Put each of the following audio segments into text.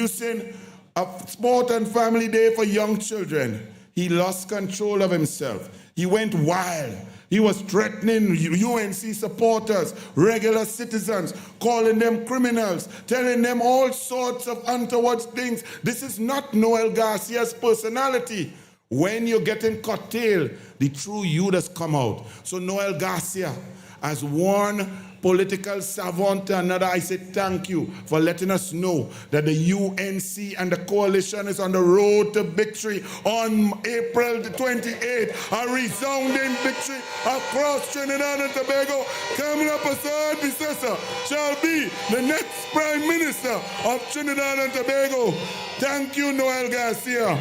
introducing a sport and family day for young children, he lost control of himself. He went wild. He was threatening UNC supporters, regular citizens, calling them criminals, telling them all sorts of untoward things. This is not Noel Garcia's personality. When you're getting curtailed, the true you does come out. So Noel Garcia, as one political savant to another, I say thank you for letting us know that the UNC and the coalition is on the road to victory on April the 28th. A resounding victory across Trinidad and Tobago. Kamala Prasad Visesa shall be the next Prime Minister of Trinidad and Tobago. Thank you, Noel Garcia.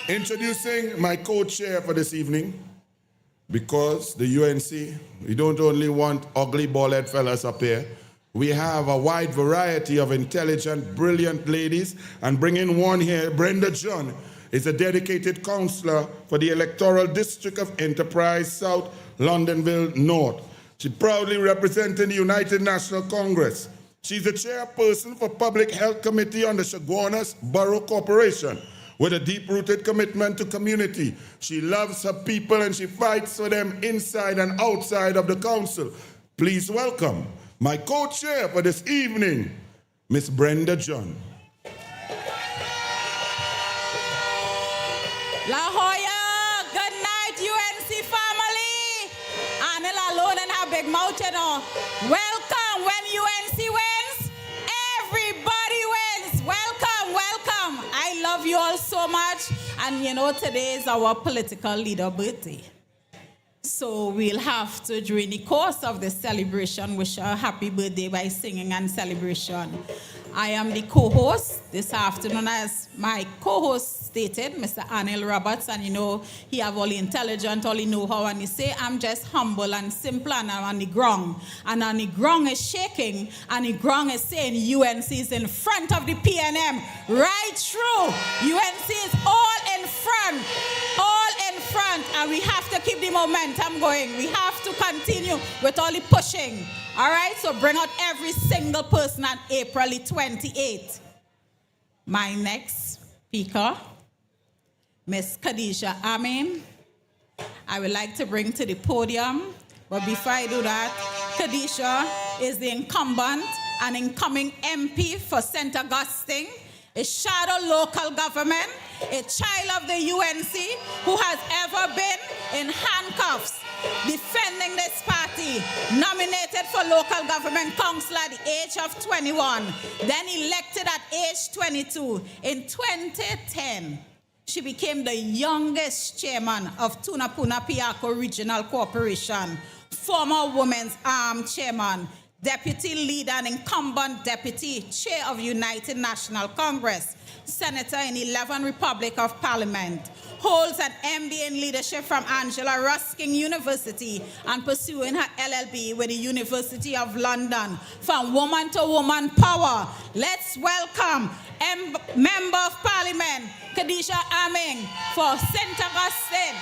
Introducing my co-chair for this evening, because the UNC, we don't only want ugly bald-head fellas up here. We have a wide variety of intelligent, brilliant ladies, and bringing one here, Brenda John, is a dedicated counselor for the electoral district of Enterprise South, Londonville North. She proudly representing the United National Congress. She's the chairperson for Public Health Committee on the Chaguanas Borough Corporation, with a deep-rooted commitment to community. She loves her people and she fights for them inside and outside of the council. Please welcome my co-chair for this evening, Miss Brenda John. La Joya, good night, UNC family. Anil alone and her big mouth, you know. Welcome. When UNC wins, everybody wins. Welcome, welcome. I love you all so much. And you know, today is our political leader birthday. So we'll have to, during the course of the celebration, wish her a happy birthday by singing and celebration. I am the co-host this afternoon, as my co-host stated, Mr. Anil Roberts, and you know, he have all the intelligence, all the know-how, and he say, I'm just humble and simple, and I'm on the ground. And on the ground is shaking, and the ground is saying UNC is in front of the PNM, right through. UNC is all in front, and we have to keep the momentum going. We have to continue with all the pushing. All right, so bring out every single person on April 28th. My next speaker, Miss Kadisha Aming, I would like to bring to the podium. But before I do that, Kadisha is the incumbent and incoming MP for St. Augustine, a shadow local government, a child of the UNC who has ever been in handcuffs, defending this party, nominated for local government council at the age of 21, then elected at age 22. In 2010, she became the youngest chairman of Tunapuna Piako Regional Corporation, former Women's Arm Chairman, Deputy Leader and incumbent Deputy Chair of United National Congress, Senator in 11 Republic of Parliament, holds an MBA in leadership from Angela Ruskin University and pursuing her LLB with the University of London. From woman to woman power, let's welcome Member of Parliament, Kadisha Aming for St. Augustine.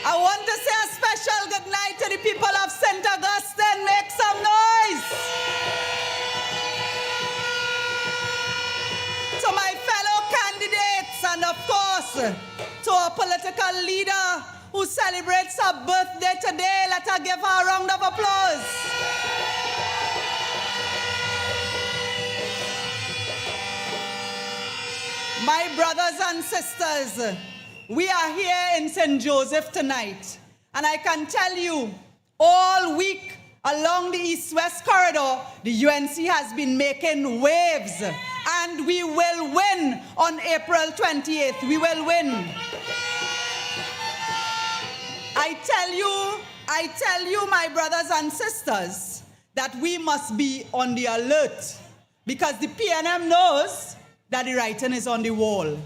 I want to say a special good night to the people of St. Augustine. Make some noise. To my fellow candidates and of course to our political leader who celebrates her birthday today, let her give her a round of applause. My brothers and sisters, we are here in St. Joseph tonight, and I can tell you, all week along the East-West corridor, the UNC has been making waves, and we will win on April 28th. We will win. I tell you, my brothers and sisters, that we must be on the alert, because the PNM knows that the writing is on the wall.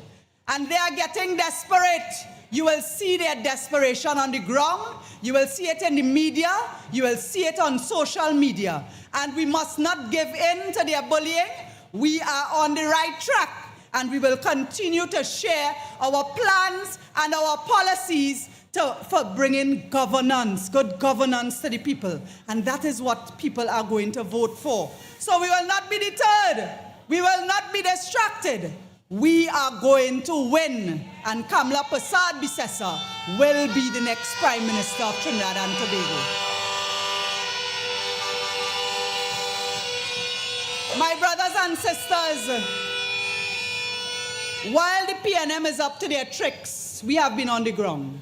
And they are getting desperate. You will see their desperation on the ground. You will see it in the media. You will see it on social media. And we must not give in to their bullying. We are on the right track. And we will continue to share our plans and our policies for bringing governance, good governance to the people. And that is what people are going to vote for. So we will not be deterred. We will not be distracted. We are going to win. And Kamla Persad-Bissessar will be the next Prime Minister of Trinidad and Tobago. My brothers and sisters, while the PNM is up to their tricks, we have been on the ground.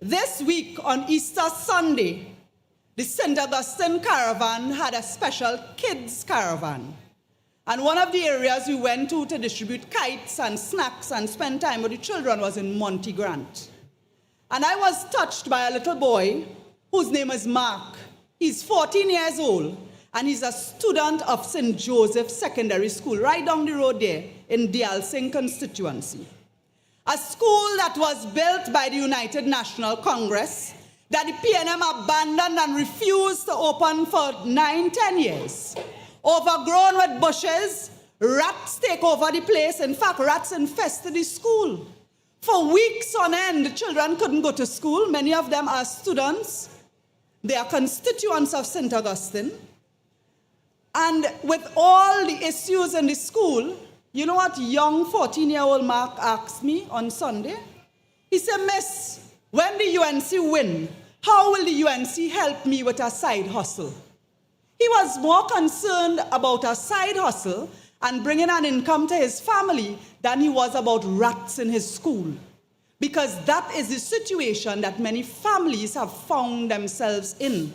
This week on Easter Sunday, the St. Augustine Caravan had a special kids caravan. And one of the areas we went to distribute kites and snacks and spend time with the children was in Monty Grant. And I was touched by a little boy whose name is Mark. He's 14 years old, and he's a student of St. Joseph Secondary School, right down the road there in Sirat Singh Constituency. A school that was built by the United National Congress, that the PNM abandoned and refused to open for 9-10 years. Overgrown with bushes, rats take over the place. In fact, rats infested the school. For weeks on end, the children couldn't go to school. Many of them are students. They are constituents of St. Augustine. And with all the issues in the school, you know what young 14-year-old Mark asked me on Sunday? He said, Miss, when the UNC win, how will the UNC help me with a side hustle? He was more concerned about a side hustle and bringing an income to his family than he was about rats in his school. Because that is the situation that many families have found themselves in.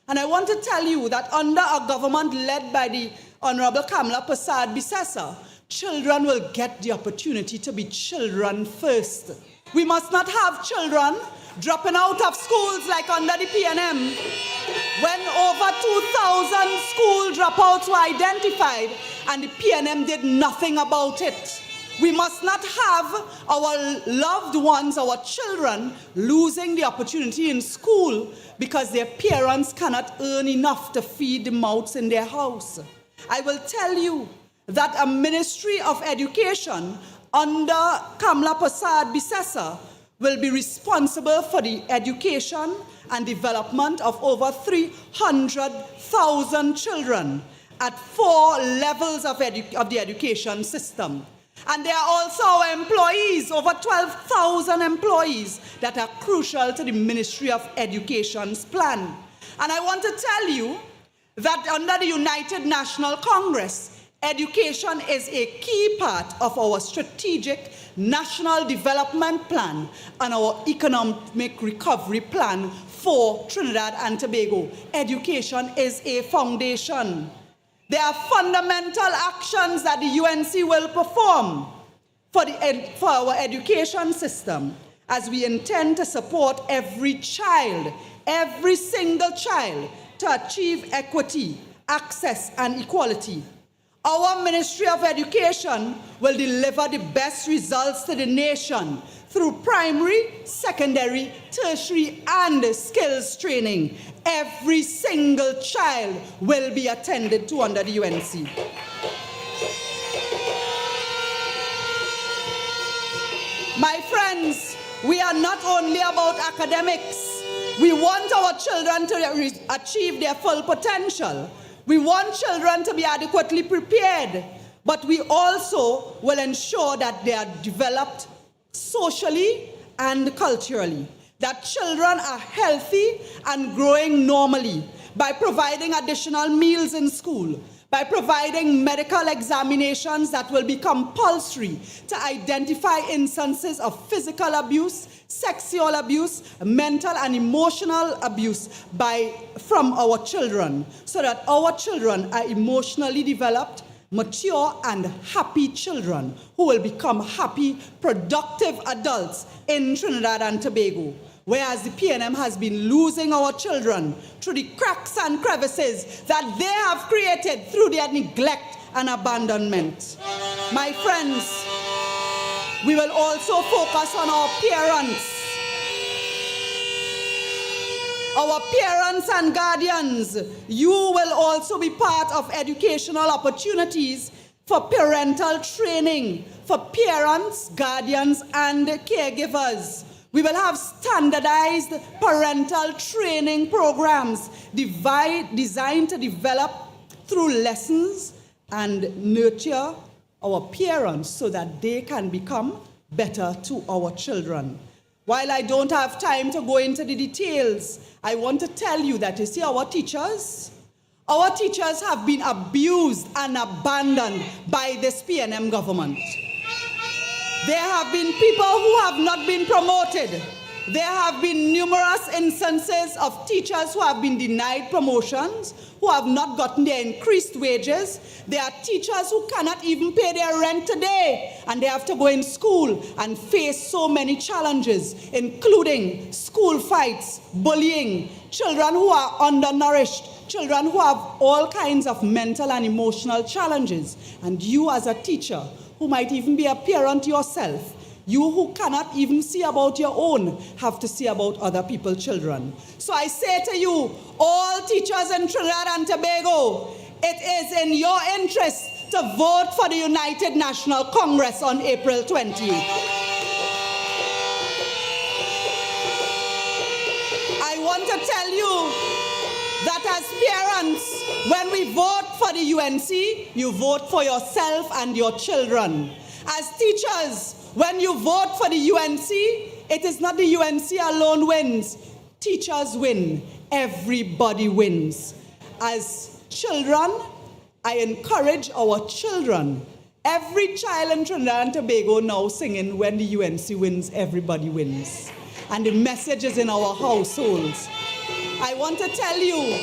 And I want to tell you that under a government led by the Honorable Kamla Persad-Bissessar, children will get the opportunity to be children first. We must not have children dropping out of schools like under the PNM, when over 2,000 school dropouts were identified and the PNM did nothing about it. We must not have our loved ones, our children, losing the opportunity in school because their parents cannot earn enough to feed the mouths in their house. I will tell you that a Ministry of Education under Kamla Persad-Bissessar will be responsible for the education and development of over 300,000 children at 4 levels of the education system. And there are also our employees, over 12,000 employees that are crucial to the Ministry of Education's plan. And I want to tell you that under the United National Congress, education is a key part of our strategic national development plan and our economic recovery plan for Trinidad and Tobago. Education is a foundation. There are fundamental actions that the UNC will perform for our education system, as we intend to support every child, every single child, to achieve equity, access, and equality. Our Ministry of Education will deliver the best results to the nation through primary, secondary, tertiary, and skills training. Every single child will be attended to under the UNC. My friends, we are not only about academics. We want our children to achieve their full potential. We want children to be adequately prepared, but we also will ensure that they are developed socially and culturally, that children are healthy and growing normally by providing additional meals in school, by providing medical examinations that will be compulsory to identify instances of physical abuse, sexual abuse, mental and emotional abuse from our children, so that our children are emotionally developed, mature and happy children who will become happy, productive adults in Trinidad and Tobago. Whereas the PNM has been losing our children through the cracks and crevices that they have created through their neglect and abandonment. My friends, we will also focus on our parents. Our parents and guardians, you will also be part of educational opportunities for parental training for parents, guardians, and caregivers. We will have standardized parental training programs designed to develop through lessons and nurture our parents so that they can become better to our children. While I don't have time to go into the details, I want to tell you that you see our teachers have been abused and abandoned by this PNM government. There have been people who have not been promoted. There have been numerous instances of teachers who have been denied promotions, who have not gotten their increased wages. There are teachers who cannot even pay their rent today, and they have to go in school and face so many challenges, including school fights, bullying, children who are undernourished, children who have all kinds of mental and emotional challenges. And you as a teacher, who might even be a parent yourself, you who cannot even see about your own, have to see about other people's children. So I say to you, all teachers in Trinidad and Tobago, it is in your interest to vote for the United National Congress on April 28th. I want to tell you that as parents, when we vote for the UNC, you vote for yourself and your children. As teachers, when you vote for the UNC, it is not the UNC alone wins. Teachers win. Everybody wins. As children, I encourage our children. Every child in Trinidad and Tobago now singing, when the UNC wins, everybody wins. And the message is in our households. I want to tell you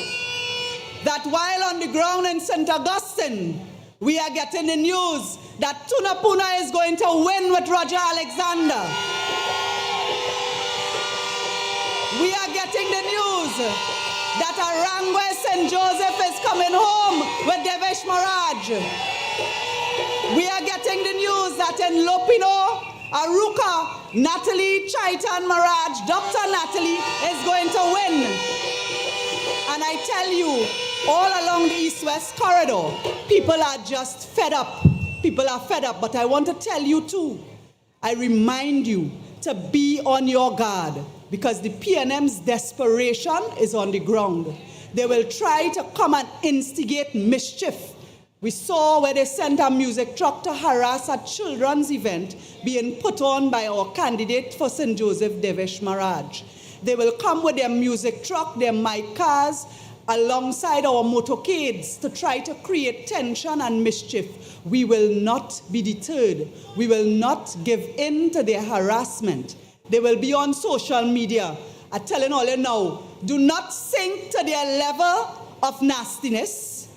that while on the ground in St. Augustine, we are getting the news that Tunapuna is going to win with Roger Alexander. We are getting the news that Arangwe St. Joseph is coming home with Devesh Maharaj. We are getting the news that in Lopino, Aruka, Natalie Chaitan Maharaj, Dr. Natalie, is going to win. And I tell you, all along the East-West corridor, people are just fed up. People are fed up. But I want to tell you too, I remind you to be on your guard, because the PNM's desperation is on the ground. They will try to come and instigate mischief. We saw where they sent a music truck to harass a children's event being put on by our candidate for St. Joseph, Devesh Maharaj. They will come with their music truck, their mic cars, alongside our motorcades to try to create tension and mischief. We will not be deterred. We will not give in to their harassment. They will be on social media. I'm telling all you now, do not sink to their level of nastiness.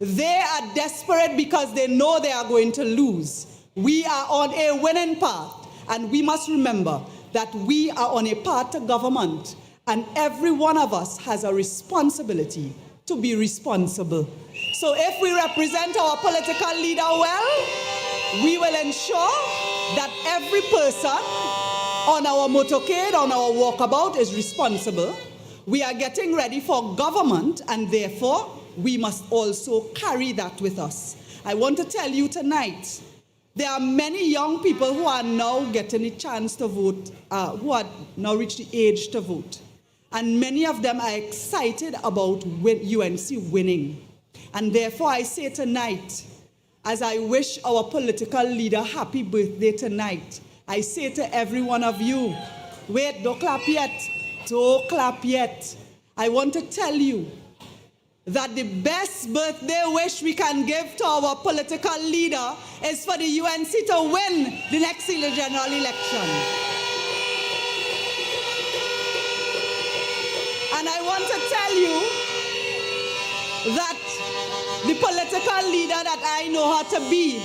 They are desperate because they know they are going to lose. We are on a winning path, and we must remember that we are on a path to government, and every one of us has a responsibility to be responsible. So if we represent our political leader well, we will ensure that every person on our motorcade, on our walkabout is responsible. We are getting ready for government, and therefore we must also carry that with us. I want to tell you tonight, there are many young people who are now getting a chance to vote, who are now reached the age to vote. And many of them are excited about UNC winning. And therefore I say tonight, as I wish our political leader happy birthday tonight, I say to every one of you, wait, don't clap yet. Don't clap yet. I want to tell you that the best birthday wish we can give to our political leader is for the UNC to win the next general election. And I want to tell you that the political leader that I know her to be,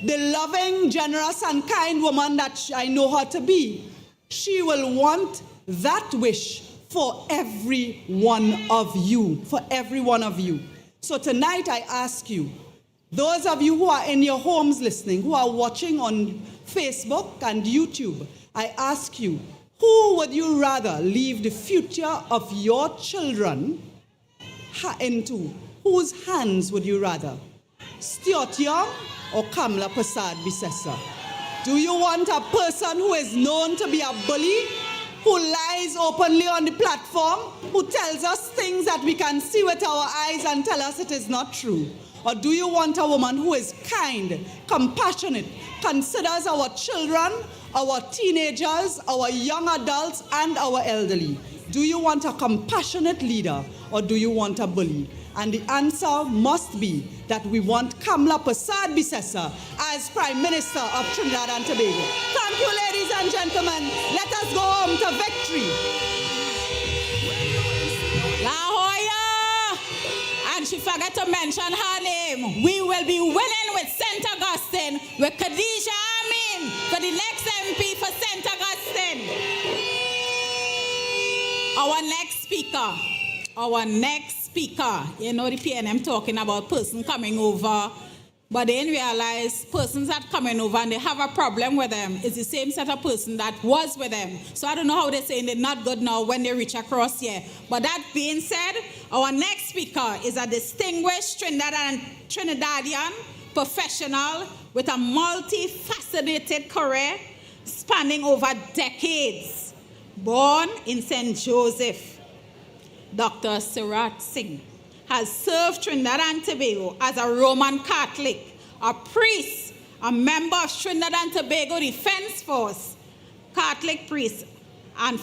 the loving, generous, and kind woman that I know her to be, she will want that wish for every one of you, for every one of you. So tonight I ask you, those of you who are in your homes listening, who are watching on Facebook and YouTube, I ask you, who would you rather leave the future of your children into? Whose hands would you rather? Stuart Young or Kamla Prasad Bisesa? Do you want a person who is known to be a bully, who lies openly on the platform, who tells us things that we can see with our eyes and tell us it is not true? Or do you want a woman who is kind, compassionate, considers our children, our teenagers, our young adults, and our elderly? Do you want a compassionate leader or do you want a bully? And the answer must be that we want Kamla Prasad Bisesa as Prime Minister of Trinidad and Tobago. Thank you, ladies and gentlemen. Let us go home to victory. La Joya! And she forgot to mention her name. We will be winning with St. Augustine with Kadisha Aming for the next MP for St. Augustine. Our next speaker, you know the PNM talking about person coming over, but they didn't realize persons that coming over and they have a problem with them is the same set of person that was with them. So I don't know how they're saying they're not good now when they reach across here. But that being said, our next speaker is a distinguished Trinidadian professional with a multifaceted career spanning over decades. Born in St. Joseph, Dr. Sirat Singh has served Trinidad and Tobago as a Roman Catholic, a priest, a member of Trinidad and Tobago Defense Force, Catholic priest and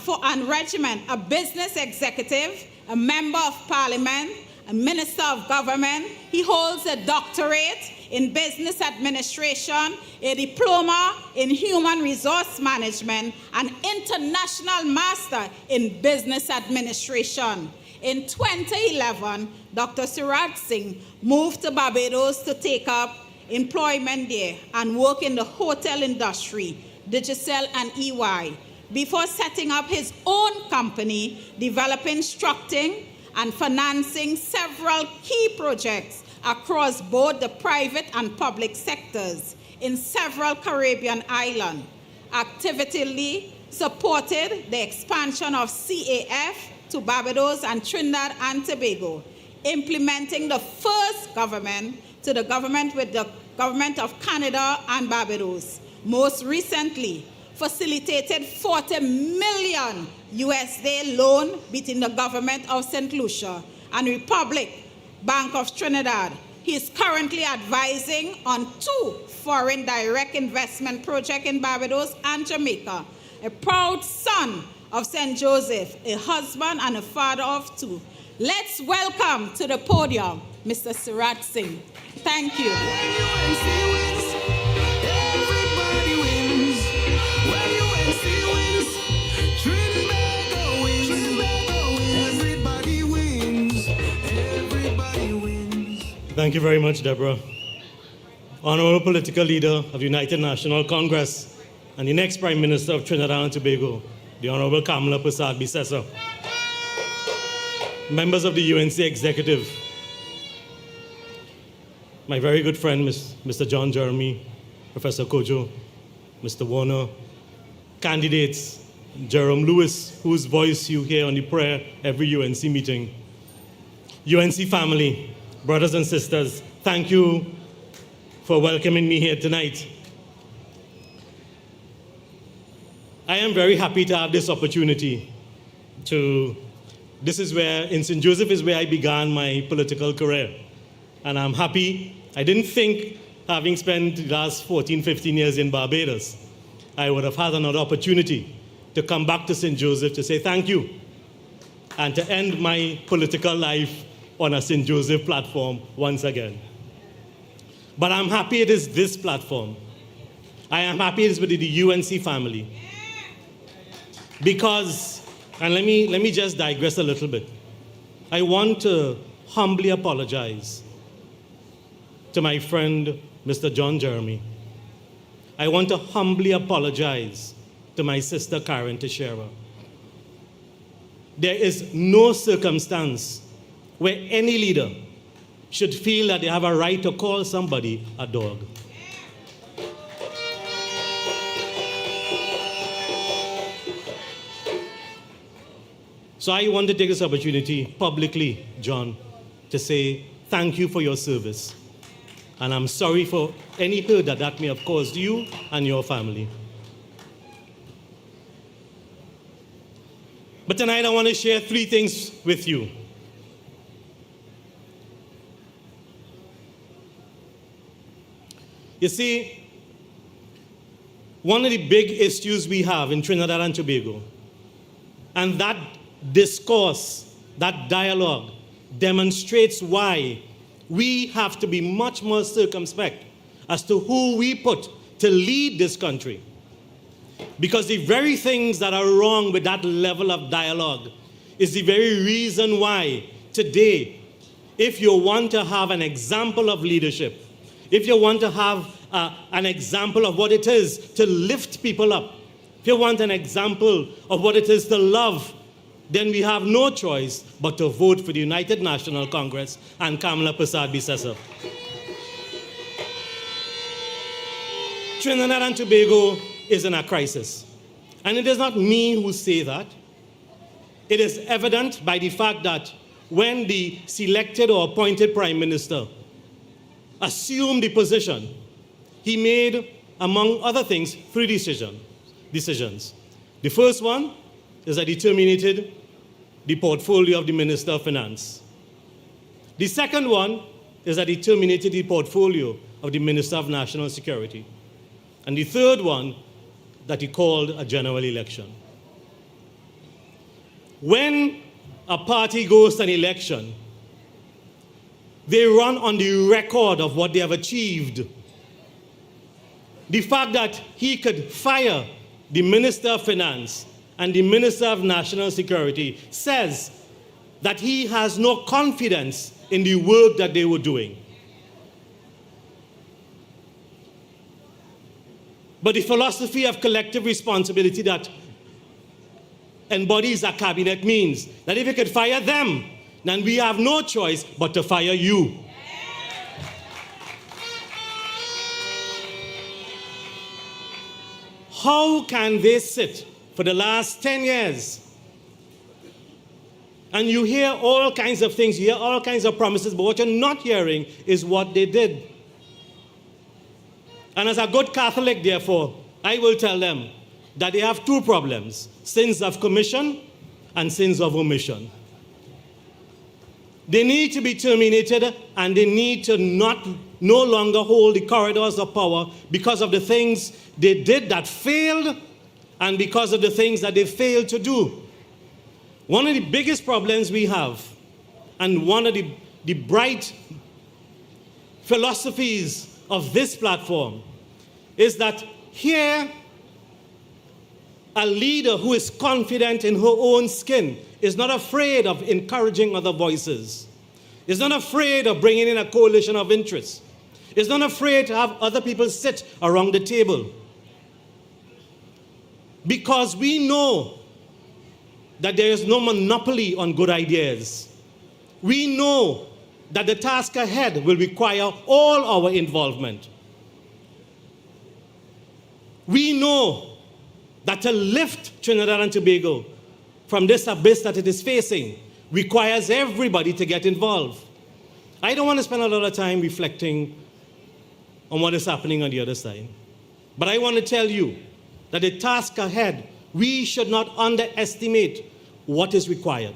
regiment, a business executive, a member of parliament, a minister of government. He holds a doctorate in business administration, a diploma in human resource management, an international master in business administration. In 2011, Dr. Sirat Singh moved to Barbados to take up employment there and work in the hotel industry, Digicel and EY, before setting up his own company, developing, structuring, and financing several key projects across both the private and public sectors in several Caribbean islands. Actively supported the expansion of CAF to Barbados and Trinidad and Tobago, implementing the first government to the government with the government of Canada and Barbados. Most recently, facilitated $40 million USD loan between the government of St. Lucia and Republic Bank of Trinidad. He is currently advising on 2 foreign direct investment projects in Barbados and Jamaica. A proud son of St. Joseph, a husband and a father of 2. Let's welcome to the podium Mr. Sirat Singh. Thank you. Thank you very much, Deborah. Honorable political leader of the United National Congress and the next Prime Minister of Trinidad and Tobago, the Honorable Kamla Prasad Bisesa. Members of the UNC executive, my very good friend, Mr. John Jeremy, Professor Kojo, Mr. Warner, candidates, Jerome Lewis, whose voice you hear on the prayer every UNC meeting, UNC family, brothers and sisters, thank you for welcoming me here tonight. I am very happy to have this opportunity in St. Joseph is where I began my political career. And I'm happy. I didn't think, having spent the last 14, 15 years in Barbados, I would have had another opportunity to come back to St. Joseph to say thank you and to end my political life on a St. Joseph platform once again. But I'm happy it is this platform. I am happy it is with the UNC family. Because, and let me just digress a little bit. I want to humbly apologize to my friend, Mr. John Jeremy. I want to humbly apologize to my sister, Karen Teixeira. There is no circumstance where any leader should feel that they have a right to call somebody a dog. So I want to take this opportunity publicly, John, to say thank you for your service. And I'm sorry for any hurt that that may have caused you and your family. But tonight I want to share 3 things with you. You see, one of the big issues we have in Trinidad and Tobago, and that discourse, that dialogue, demonstrates why we have to be much more circumspect as to who we put to lead this country. Because the very things that are wrong with that level of dialogue is the very reason why today, if you want to have an example of leadership, if you want to have an example of what it is to lift people up, if you want an example of what it is to love, then we have no choice but to vote for the United National Congress and Kamala Persad-Bissessar. Trinidad and Tobago is in a crisis. And it is not me who say that. It is evident by the fact that when the selected or appointed Prime Minister assumed the position, he made, among other things, 3 decisions. The first one is that he terminated the portfolio of the Minister of Finance. The second one is that he terminated the portfolio of the Minister of National Security. And the third one, that he called a general election. When a party goes to an election, they run on the record of what they have achieved. The fact that he could fire the Minister of Finance and the Minister of National Security says that he has no confidence in the work that they were doing. But the philosophy of collective responsibility that embodies a cabinet means that if you could fire them, then we have no choice but to fire you. How can they sit for the last 10 years and you hear all kinds of things, you hear all kinds of promises, but what you're not hearing is what they did? And as a good Catholic, therefore, I will tell them that they have 2 problems: sins of commission and sins of omission. They need to be terminated, and they need to no longer hold the corridors of power because of the things they did that failed and because of the things that they failed to do. One of the biggest problems we have, and one of the bright philosophies of this platform, is that here a leader who is confident in her own skin is not afraid of encouraging other voices, is not afraid of bringing in a coalition of interests, is not afraid to have other people sit around the table. Because we know that there is no monopoly on good ideas. We know that the task ahead will require all our involvement. We know that to lift Trinidad and Tobago from this abyss that it is facing requires everybody to get involved. I don't want to spend a lot of time reflecting on what is happening on the other side. But I want to tell you that the task ahead, we should not underestimate what is required.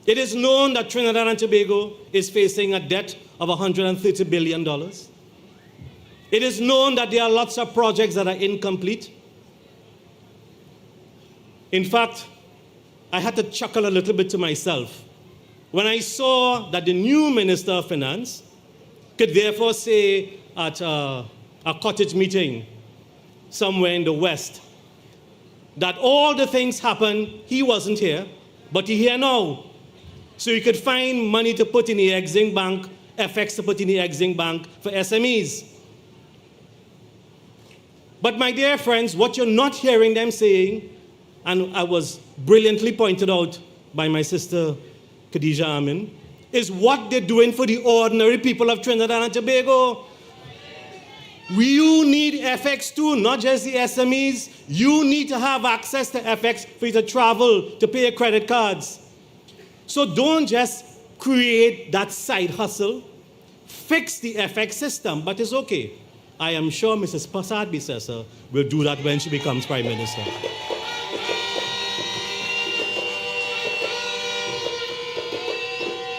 It is known that Trinidad and Tobago is facing a debt of $130 billion. It is known that there are lots of projects that are incomplete. In fact, I had to chuckle a little bit to myself when I saw that the new Minister of Finance could therefore say at a cottage meeting somewhere in the West that all the things happened, he wasn't here, but he's here now. So he could find money to put in the Exim Bank, FX to put in the Exim Bank for SMEs. But my dear friends, what you're not hearing them saying, and I was brilliantly pointed out by my sister Kadisha Aming, is what they're doing for the ordinary people of Trinidad and Tobago. You need FX too, not just the SMEs. You need to have access to FX for you to travel, to pay your credit cards. So don't just create that side hustle fix the FX system, but it's okay. I am sure Mrs. Prasad Bisesa will do that when she becomes Prime Minister.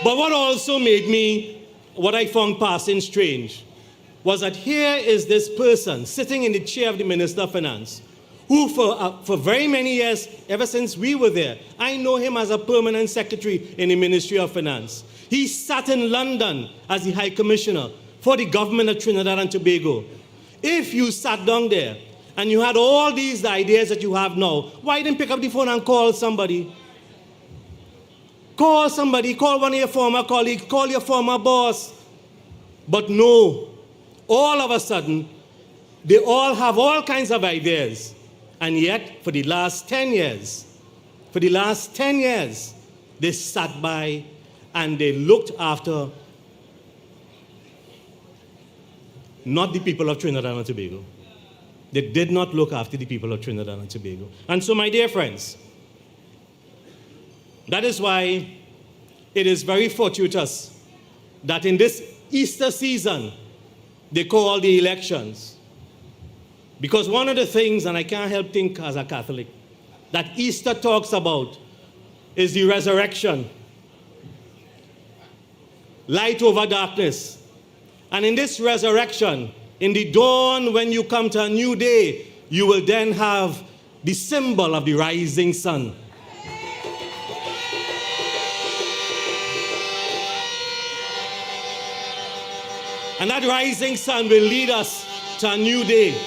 But what also made me, what I found passing strange, was that here is this person sitting in the chair of the Minister of Finance, who for very many years, ever since we were there, I know him as a permanent secretary in the Ministry of Finance. He sat in London as the High Commissioner for the government of Trinidad and Tobago. If you sat down there and you had all these ideas that you have now, why didn't pick up the phone and call somebody? Call somebody, call one of your former colleagues, call your former boss. But no, all of a sudden, they all have all kinds of ideas. And yet, for the last 10 years, they sat by and they looked after not the people of Trinidad and Tobago. They did not look after the people of Trinidad and Tobago. And so, my dear friends, that is why it is very fortuitous that in this Easter season, they call the elections. Because one of the things, and I can't help think as a Catholic, that Easter talks about is the resurrection. Light over darkness. And in this resurrection, in the dawn when you come to a new day, you will then have the symbol of the rising sun. And that rising sun will lead us to a new day.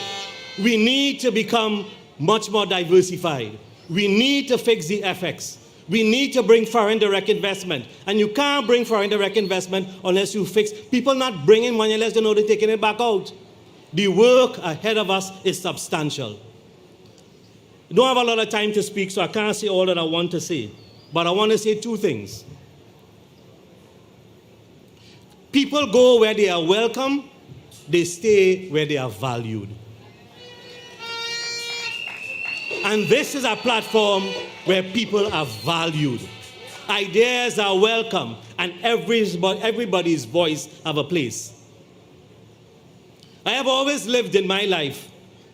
We need to become much more diversified. We need to fix the FX. We need to bring foreign direct investment. And you can't bring foreign direct investment unless you fix people not bringing money unless they know they're taking it back out. The work ahead of us is substantial. I don't have a lot of time to speak, so I can't say all that I want to say. But I want to say two things. People go where they are welcome, they stay where they are valued. And this is a platform where people are valued. Ideas are welcome, and everybody's voice have a place. I have always lived in my life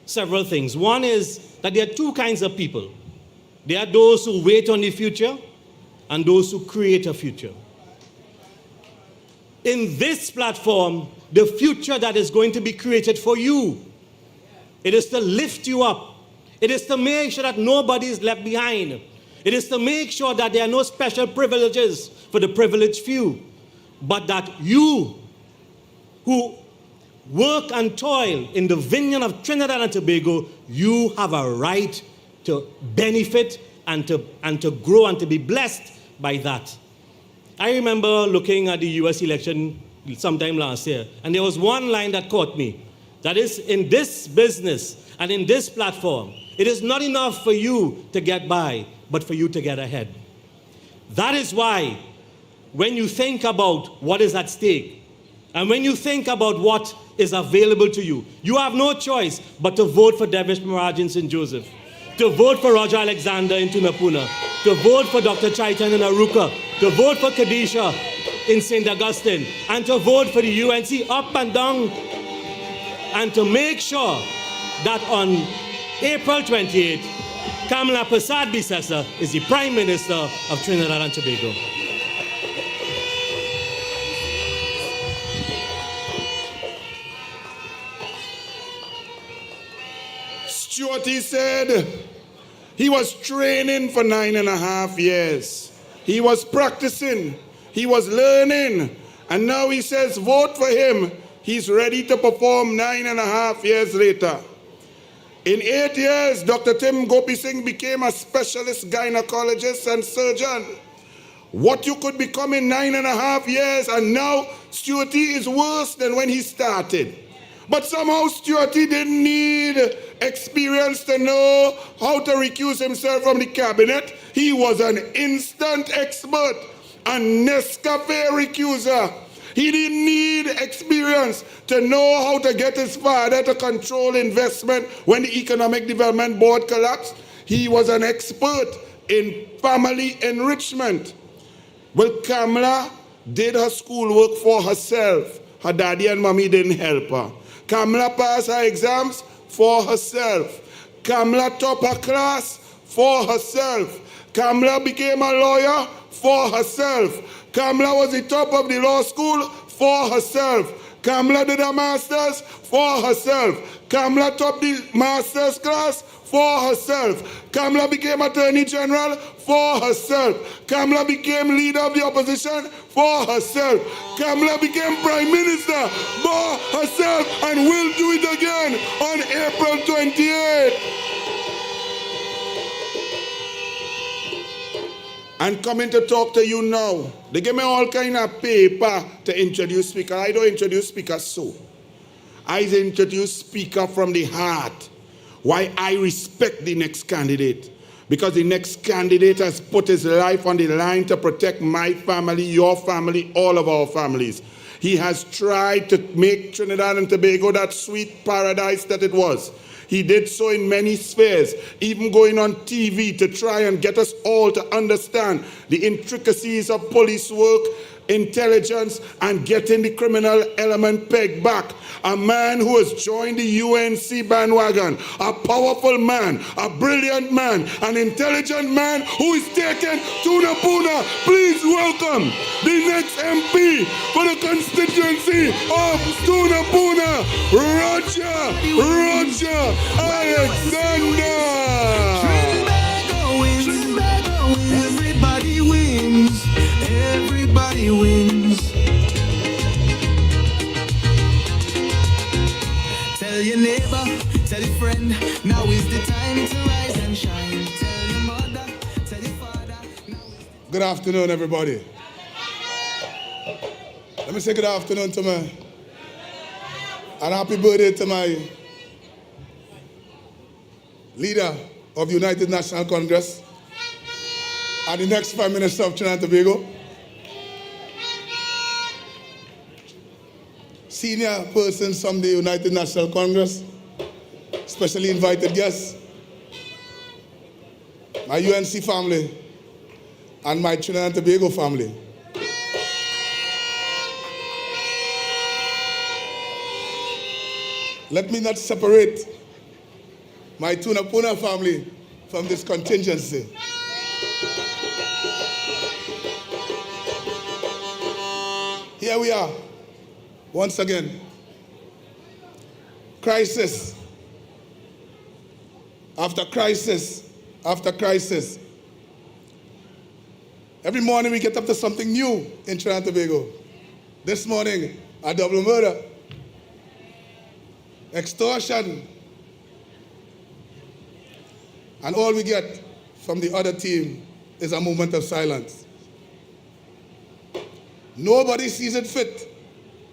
several things. One is that there are two kinds of people. There are those who wait on the future and those who create a future. In this platform, the future that is going to be created for you, it is to lift you up. It is to make sure that nobody is left behind. It is to make sure that there are no special privileges for the privileged few, but that you who work and toil in the vineyard of Trinidad and Tobago, you have a right to benefit and to grow and to be blessed by that. I remember looking at the US election sometime last year, and there was one line that caught me. That is, in this business and in this platform, it is not enough for you to get by, but for you to get ahead. That is why, when you think about what is at stake, and when you think about what is available to you, you have no choice but to vote for Devish Maraj in St. Joseph, to vote for Roger Alexander in Tunapuna, to vote for Dr. Chaitan in Aruka, to vote for Kadisha in St. Augustine, and to vote for the UNC up and down, and to make sure that on April 28th, Kamala Prasad Bisesa is the Prime Minister of Trinidad and Tobago. Stuart, he said, he was training for 9.5 years. He was practicing. He was learning. And now he says, vote for him. He's ready to perform 9.5 years later. In 8 years, Dr. Tim Gopi Singh became a specialist gynecologist and surgeon. What you could become in 9.5 years, and now Stuarty is worse than when he started. But somehow Stuarty didn't need experience to know how to recuse himself from the cabinet. He was an instant expert, a Nescafe recuser. He didn't need experience to know how to get his father to control investment when the Economic Development Board collapsed. He was an expert in family enrichment. Well, Kamala did her schoolwork for herself. Her daddy and mommy didn't help her. Kamla passed her exams for herself. Kamla topped her class for herself. Kamla became a lawyer for herself. Kamla was the top of the law school for herself. Kamla did a master's for herself. Kamla topped the master's class for herself. Kamla became Attorney General for herself. Kamla became leader of the opposition for herself. Kamla became Prime Minister for herself and will do it again on April 28th. And coming to talk to you now. They give me all kind of paper to introduce speaker. I don't introduce speaker so. I introduce speaker from the heart. Why I respect the next candidate. Because the next candidate has put his life on the line to protect my family, your family, all of our families. He has tried to make Trinidad and Tobago that sweet paradise that it was. He did so in many spheres, even going on TV to try and get us all to understand the intricacies of police work, intelligence, and getting the criminal element pegged back. A man who has joined the UNC bandwagon, a powerful man, a brilliant man, an intelligent man who is taken Tuna Puna. Please welcome the next MP for the constituency of Tuna Puna, Roger Alexander. Everybody wins. Everybody wins. Tell your neighbor, tell your friend, now is the time to rise and shine. Tell your mother, tell your father. Good afternoon, everybody. Let me say good afternoon to my, and happy birthday to my leader of the United National Congress and the next Prime Minister of Trinidad and Tobago, senior persons from the United National Congress, specially invited guests, my UNC family, and my Trinidad and Tobago family. Let me not separate my Tuna Puna family from this contingency. Here we are, once again. Crisis after crisis after crisis. Every morning we get up to something new in Trinidad and Tobago. This morning, a double murder, extortion, and all we get from the other team is a moment of silence. Nobody sees it fit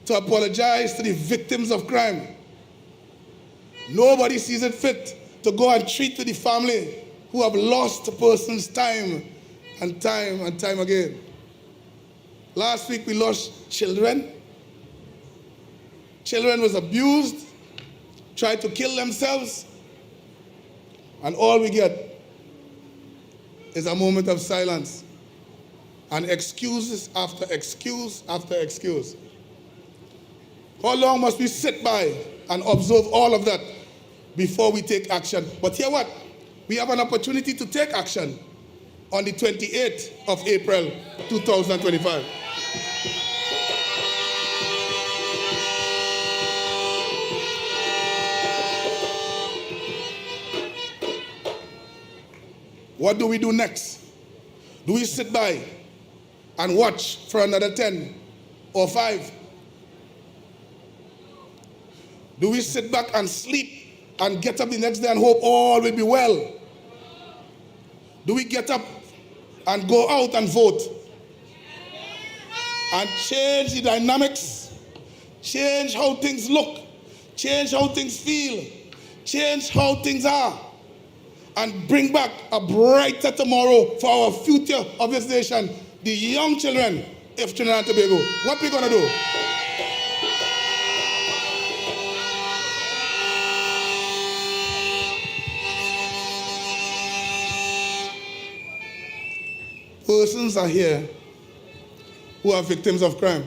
to apologize to the victims of crime. Nobody sees it fit to go and treat to the family who have lost a person's time and time and time again. Last week we lost children. Children was abused, tried to kill themselves, and all we get is a moment of silence and excuses after excuse after excuse. How long must we sit by and observe all of that before we take action? But hear what? We have an opportunity to take action on the 28th of April, 2025. What do we do next? Do we sit by and watch for another 10 or 5? Do we sit back and sleep and get up the next day and hope all will be well? Do we get up and go out and vote and change the dynamics, change how things look, change how things feel, change how things are, and bring back a brighter tomorrow for our future of this nation, the young children of Trinidad and Tobago? What we gonna do? Persons are here who are victims of crime.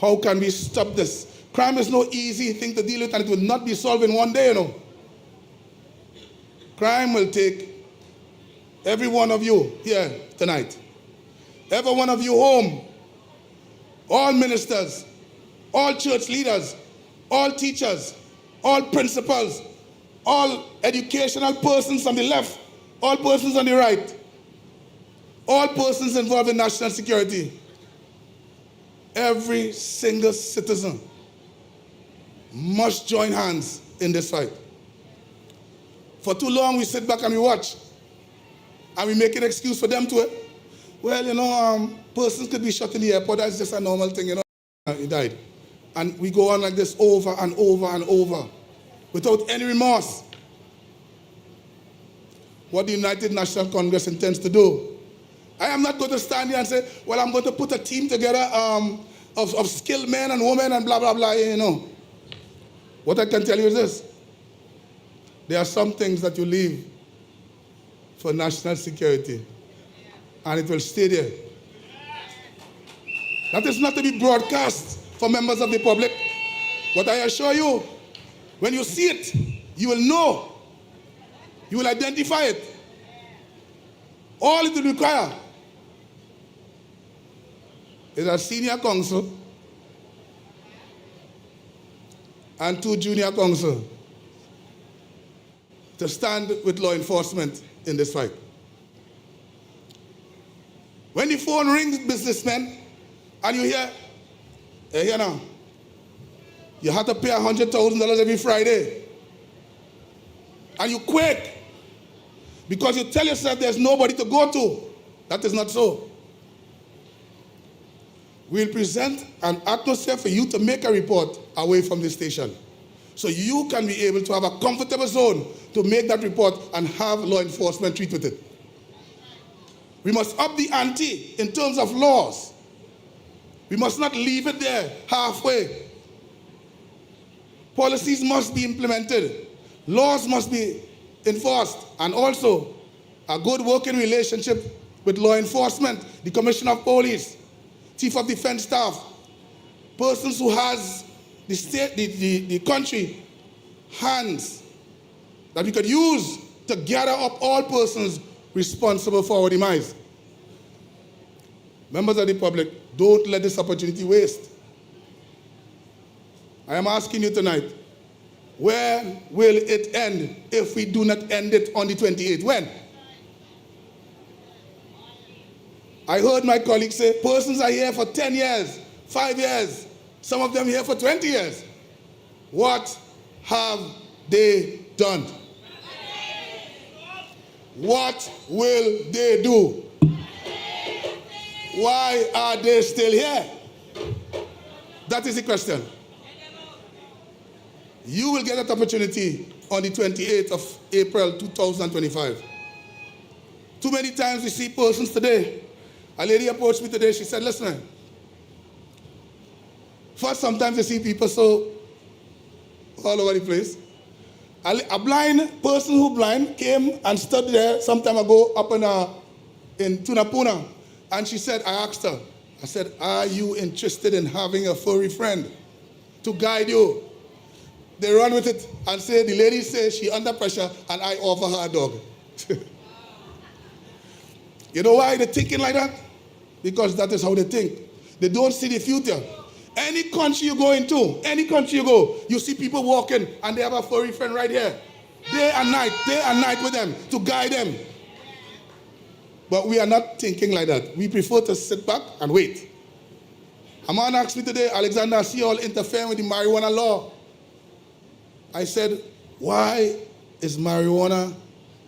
How can we stop this? Crime is no easy thing to deal with, and it will not be solved in one day, you know. Crime will take every one of you here tonight, every one of you home, all ministers, all church leaders, all teachers, all principals, all educational persons on the left, all persons on the right, all persons involved in national security. Every single citizen must join hands in this fight. For too long we sit back and we watch, and we make an excuse for them to, well, you know, persons could be shot in the airport, that's just a normal thing, you know, he died. And we go on like this over and over and over, without any remorse. What the United National Congress intends to do. I am not going to stand here and say, well, I'm going to put a team together of skilled men and women and blah, blah, blah, you know. What I can tell you is this. There are some things that you leave for national security, and it will stay there. That is not to be broadcast for members of the public, but I assure you, when you see it, you will know. You will identify it. All it will require is a senior counsel and 2 junior counsel to stand with law enforcement in this fight. When the phone rings, businessmen, and you hear, hey, here now, you have to pay $100,000 every Friday, and you quake because you tell yourself there's nobody to go to. That is not so. We'll present an atmosphere for you to make a report away from the station, so you can be able to have a comfortable zone to make that report and have law enforcement treat with it. We must up the ante in terms of laws. We must not leave it there halfway. Policies must be implemented. Laws must be enforced, and also a good working relationship with law enforcement, the Commissioner of Police, Chief of Defense Staff, persons who has the state, the country hands that we could use to gather up all persons responsible for our demise. Members of the public, don't let this opportunity waste. I am asking you tonight, where will it end if we do not end it on the 28th? When? I heard my colleagues say persons are here for 10 years, 5 years, some of them here for 20 years. What have they done? What will they do? Why are they still here? That is the question. You will get that opportunity on the 28th of April 2025. Too many times we see persons today. A lady approached me today, she said, listen, first sometimes you see people so all over the place. A blind person who blind came and stood there some time ago up in Tunapuna, and she said, I asked her, I said, are you interested in having a furry friend to guide you? They run with it and say, the lady says she under pressure and I offer her a dog. You know why they're thinking like that? Because that is how they think. They don't see the future. Any country you go into, any country you go, you see people walking and they have a furry friend right here. Day and night with them to guide them. But we are not thinking like that. We prefer to sit back and wait. A man asked me today, Alexander, I see you all interfering with the marijuana law. I said, why is marijuana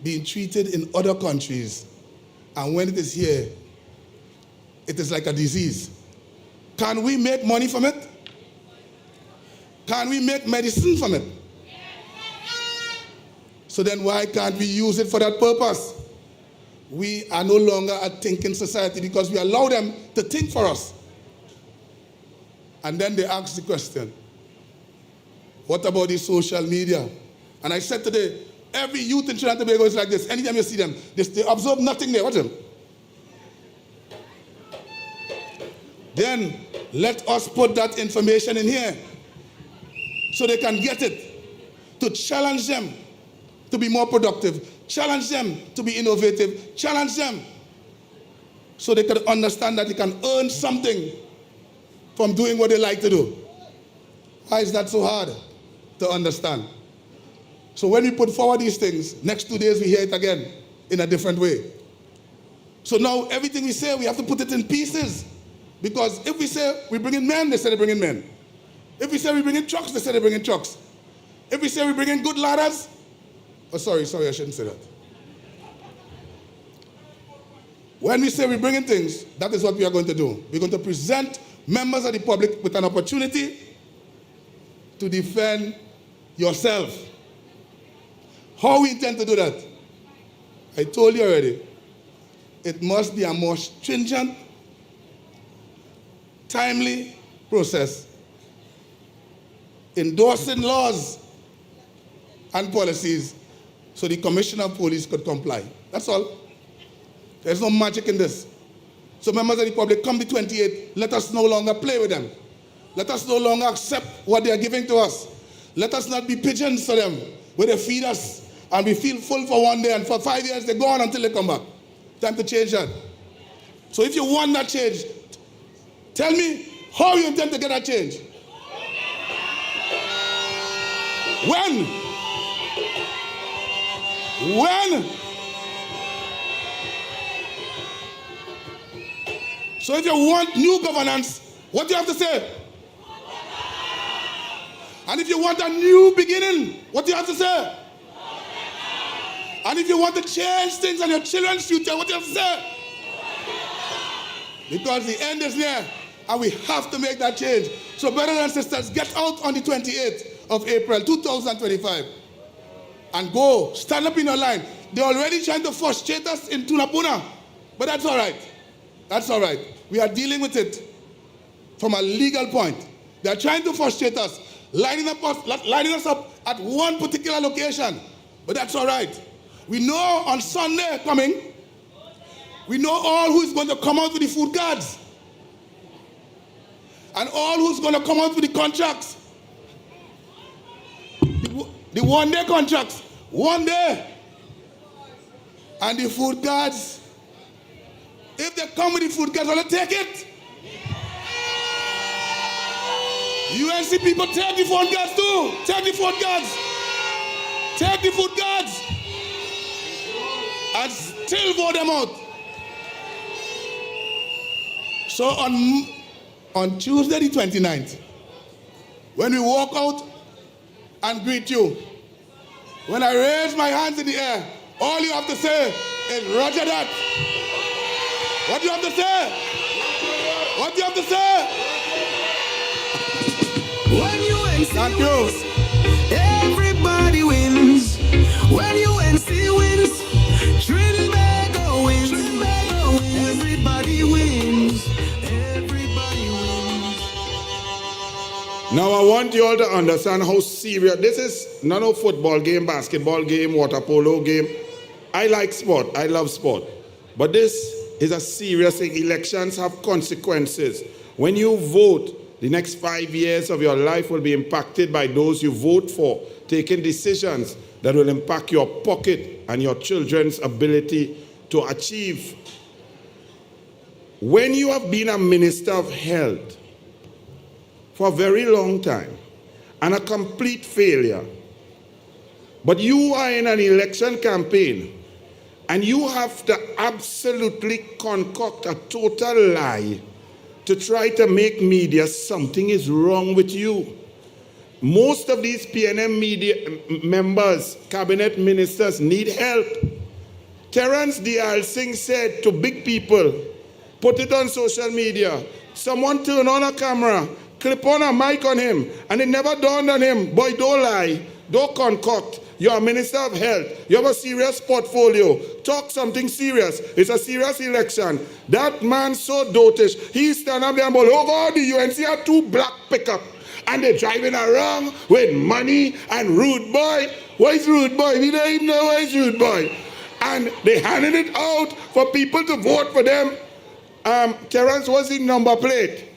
being treated in other countries, and when it is here, it is like a disease? Can we make money from it? Can we make medicine from it? So then why can't we use it for that purpose? We are no longer a thinking society because we allow them to think for us. And then they ask the question, what about the social media? And I said today, every youth in Trinidad and Tobago is like this. Anytime you see them, they observe nothing there. Watch them. Then Let us put that information in here so they can get it, to challenge them to be more productive, challenge them to be innovative, challenge them so they can understand that they can earn something from doing what they like to do. Why is that so hard to understand? So when we put forward these things, next 2 days we hear it again in a different way. So now everything we say, we have to put it in pieces. Because if we say we bring in men, they say they bring in men. If we say we bring in trucks, they say they bring in trucks. If we say we bring in good ladders, oh sorry, I shouldn't say that. When we say we bring in things, that is what we are going to do. We're going to present members of the public with an opportunity to defend yourself. How we intend to do that? I told you already. It must be a more stringent, timely process, endorsing laws and policies so the Commissioner of Police could comply. That's all. There's no magic in this. So members of the public, come the 28th, let us no longer play with them. Let us no longer accept what they are giving to us. Let us not be pigeons for them, where they feed us and we feel full for 1 day and for 5 years they go on until they come back. Time to change that. So if you want that change, tell me how you intend to get that change. When? So if you want new governance, what do you have to say? And if you want a new beginning, what do you have to say? And if you want to change things in your children's future, what do you have to say? Because the end is near, and we have to make that change. So brothers and sisters, get out on the 28th of April, 2025. And go, stand up in your line. They're already trying to frustrate us in Tunapuna. But that's all right. That's all right. We are dealing with it from a legal point. They're trying to frustrate us, lining us up at one particular location. But that's all right. We know on Sunday coming, we know all who is going to come out with the food cards. And all who's going to come out with the contracts. The 1 day contracts. 1 day. And the food cards. If they come with the food cards, I'll take it. UNC people, take the food cards too. Take the food cards. Take the food cards. And still vote them out. So on Tuesday the 29th, when we walk out and greet you, when I raise my hands in the air, all you have to say is Roger that. What do you have to say? What do you have to say? When UNC Thank you. wins, everybody wins. When UNC wins, Trinbago wins. Everybody wins. Everybody wins. Now I want you all to understand how serious this is. Not a football game, basketball game, water polo game. I like sport. I love sport. But this is a serious thing. Elections have consequences. When you vote, the next 5 years of your life will be impacted by those you vote for, taking decisions that will impact your pocket and your children's ability to achieve. When you have been a minister of health for a very long time and a complete failure, but you are in an election campaign and you have to absolutely concoct a total lie to try to make media something is wrong with you. Most of these PNM media members, cabinet ministers need help. Terence Singh said to big people, put it on social media. Someone turn on a camera, clip on a mic on him, and it never dawned on him, boy, don't lie, don't concoct. You're a minister of health. You have a serious portfolio. Talk something serious. It's a serious election. That man so dotish. He stand up there and over the UNC have 2 black pickup. And they're driving around with money and rude boy. What is rude boy? We don't even know what is rude boy. And they handed it out for people to vote for them. Terence, what's the number plate?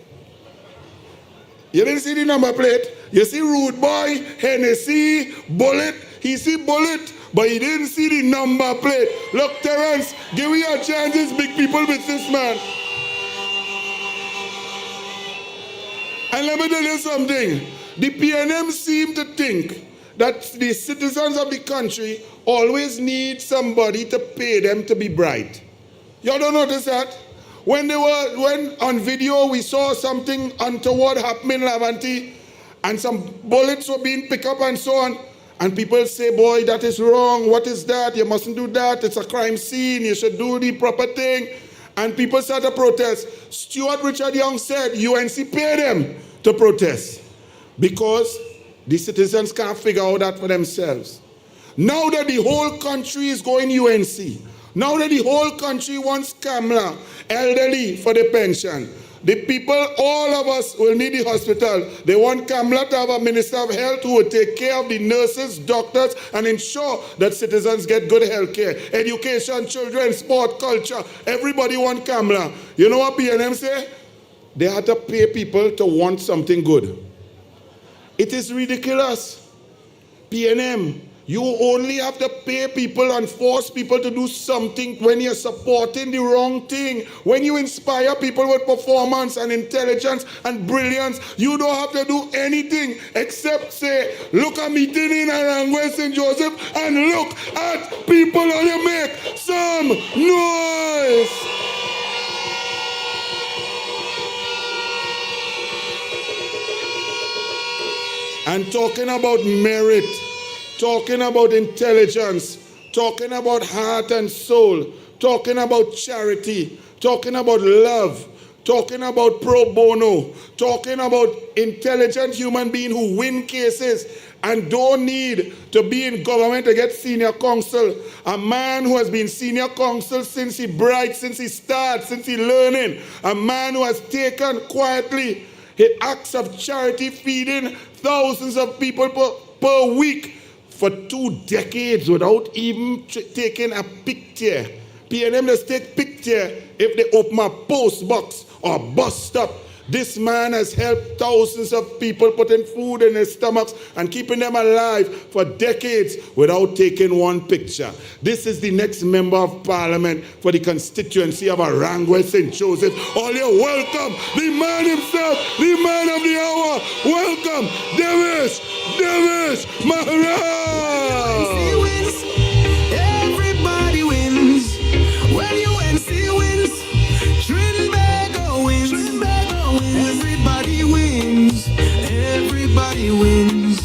You didn't see the number plate. You see Rude Boy, Hennessy, Bullet. He see Bullet, but he didn't see the number plate. Look, Terrence, give me a chance. This big people businessman. And let me tell you something. The PNM seem to think that the citizens of the country always need somebody to pay them to be bright. Y'all don't notice that? When on video we saw something untoward happening in Lavanti, and some bullets were being picked up and so on, and people say, boy, that is wrong. What is that? You mustn't do that. It's a crime scene. You should do the proper thing. And people start to protest. Stuart Richard Young said UNC paid them to protest because the citizens can't figure out that for themselves. Now that the whole country is going UNC, now that the whole country wants Kamla, elderly for the pension, the people, all of us will need the hospital. They want Kamla to have a minister of health who will take care of the nurses, doctors, and ensure that citizens get good health care. Education, children, sport, culture. Everybody want Kamla. You know what PNM say? They had to pay people to want something good. It is ridiculous. PNM, you only have to pay people and force people to do something when you're supporting the wrong thing. When you inspire people with performance and intelligence and brilliance, you don't have to do anything except say, look at meeting in Arangwe St. Joseph and look at people how you make some noise. And talking about merit, talking about intelligence, talking about heart and soul, talking about charity, talking about love, talking about pro bono, talking about intelligent human beings who win cases and don't need to be in government to get senior counsel. A man who has been senior counsel since he bright, since he started, since he learning. A man who has taken quietly his acts of charity, feeding thousands of people per week for 2 decades without even taking a picture. PNM just take picture if they open a post box or bus stop. This man has helped thousands of people putting food in their stomachs and keeping them alive for decades without taking one picture. This is the next member of parliament for the constituency of Arangwe St. Joseph. All you welcome, the man himself, the man of the hour. Welcome, Davis Maharaj. Everybody wins. When UNC wins, Trinbago wins. Everybody wins. Everybody wins.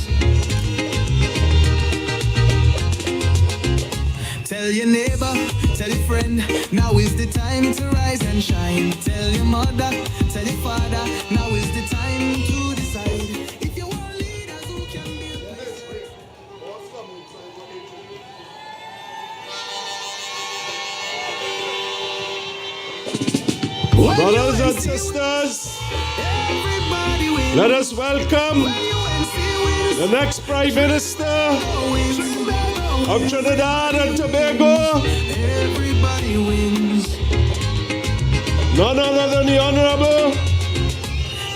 Tell your neighbor, tell your friend, now is the time to rise and shine. Tell your mother, tell your father, now is the time to decide. If you want leaders who can build. Brothers and sisters, let us welcome the next Prime Minister of Trinidad and Tobago, Everybody wins. none other than the Honorable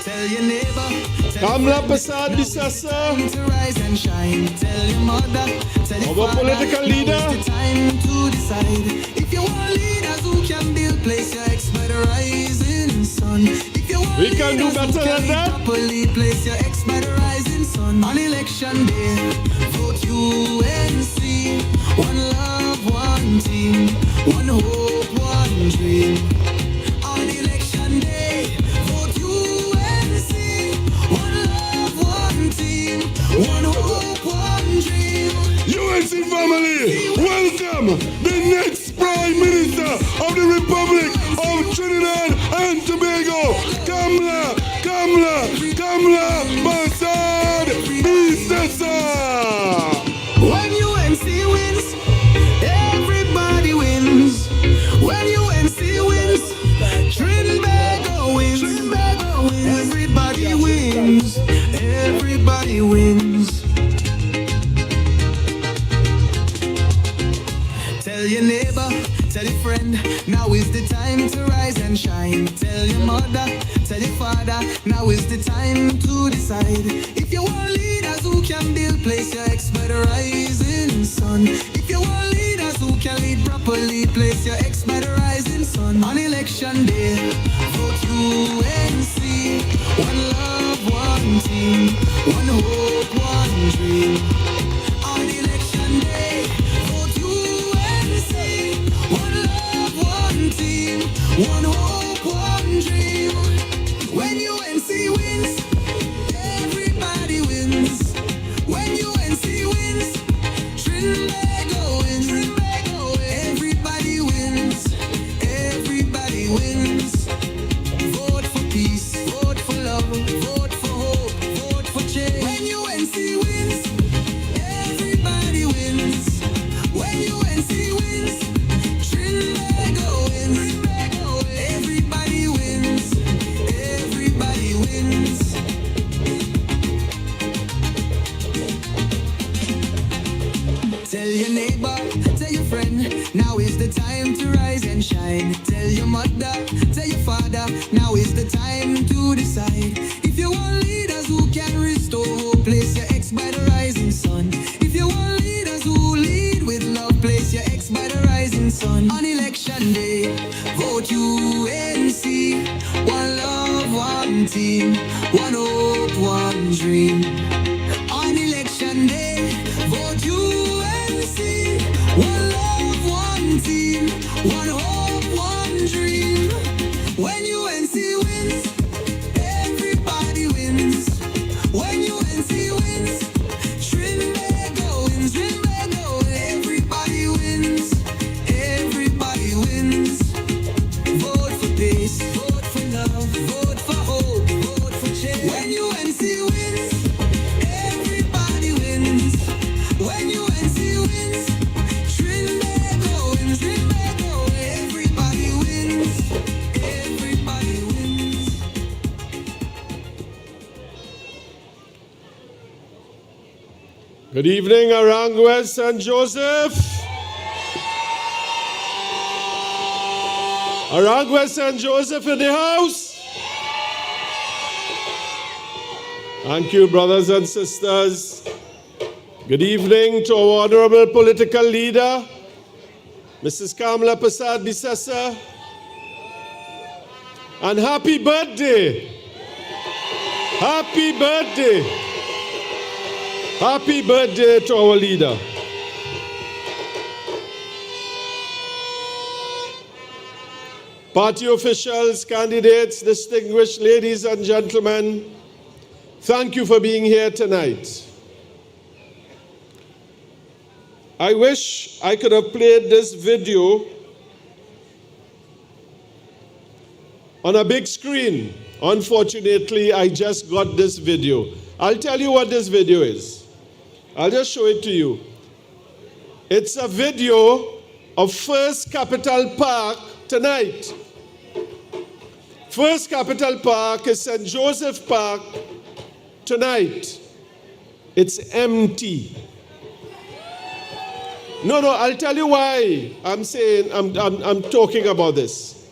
Tell your neighbor, Kamla Prasad Bisasa, to rise and shine. Tell your mother, tell your our father, political now leader. is the time to decide. If you want leaders who can build, place your ex by the rising sun. If you want We can do leaders who better can than lead that. properly, place your ex by the rising sun. On election day, vote UNC. One love, one team, one hope, one dream. On election day, vote UNC. One love, one team, one hope, one dream. UNC family, welcome the next Prime Minister of the Republic of Trinidad and Tobago, Kamla Prasad Bisasa. When UNC wins, everybody wins. When UNC wins, Trinbago wins. Everybody wins. Everybody wins. Tell your neighbor, tell your friend, now is the time to rise and shine. Tell your mother, tell your father, now is the time to decide. If you want leaders who can build, place your ex by the rising sun. If you want leaders who can lead properly, place your ex by the rising sun. On election day, vote UNC. One love, one team, one hope, one dream. On election day, vote UNC. One love, one team, one hope, one dream. When UNC wins, everybody wins. When UNC wins, Trinbago wins. Everybody wins. Everybody wins. Vote for peace. Vote for love. Vote for hope. Vote for change. When UNC wins, everybody wins. When UNC wins, Trinbago wins. Everybody wins. Everybody wins. Tell your neighbor, tell your friend, now is the time to rise and shine. Tell your mother, tell your father, now is the time to decide. If you want leaders who can restore hope, place your ex by the rising sun. If you want leaders who lead with love, place your ex by the rising sun. On election day, vote UNC. One love, one team, one hope, one dream. On election day, vote UNC. One love, one team, one hope, one dream. When UNC wins, everybody wins. When UNC wins, Trinbago wins. Everybody wins. Everybody wins. Vote for peace. Vote for love. Vote for hope. Vote for change. When UNC wins, everybody wins. When UNC wins, Trinbago wins. Everybody wins. Everybody wins. Good evening, Arangwes St. Joseph. Arangwes St. Joseph in the house. Thank you, brothers and sisters. Good evening to our honorable political leader, Mrs. Kamala Prasad Bisesa. And happy birthday. Happy birthday. Happy birthday to our leader. Party officials, candidates, distinguished ladies and gentlemen, thank you for being here tonight. I wish I could have played this video on a big screen. Unfortunately, I just got this video. I'll tell you what this video is. I'll just show it to you. It's a video of First Capital Park tonight. First Capital Park is St. Joseph Park tonight. It's empty. No, I'll tell you why I'm talking about this.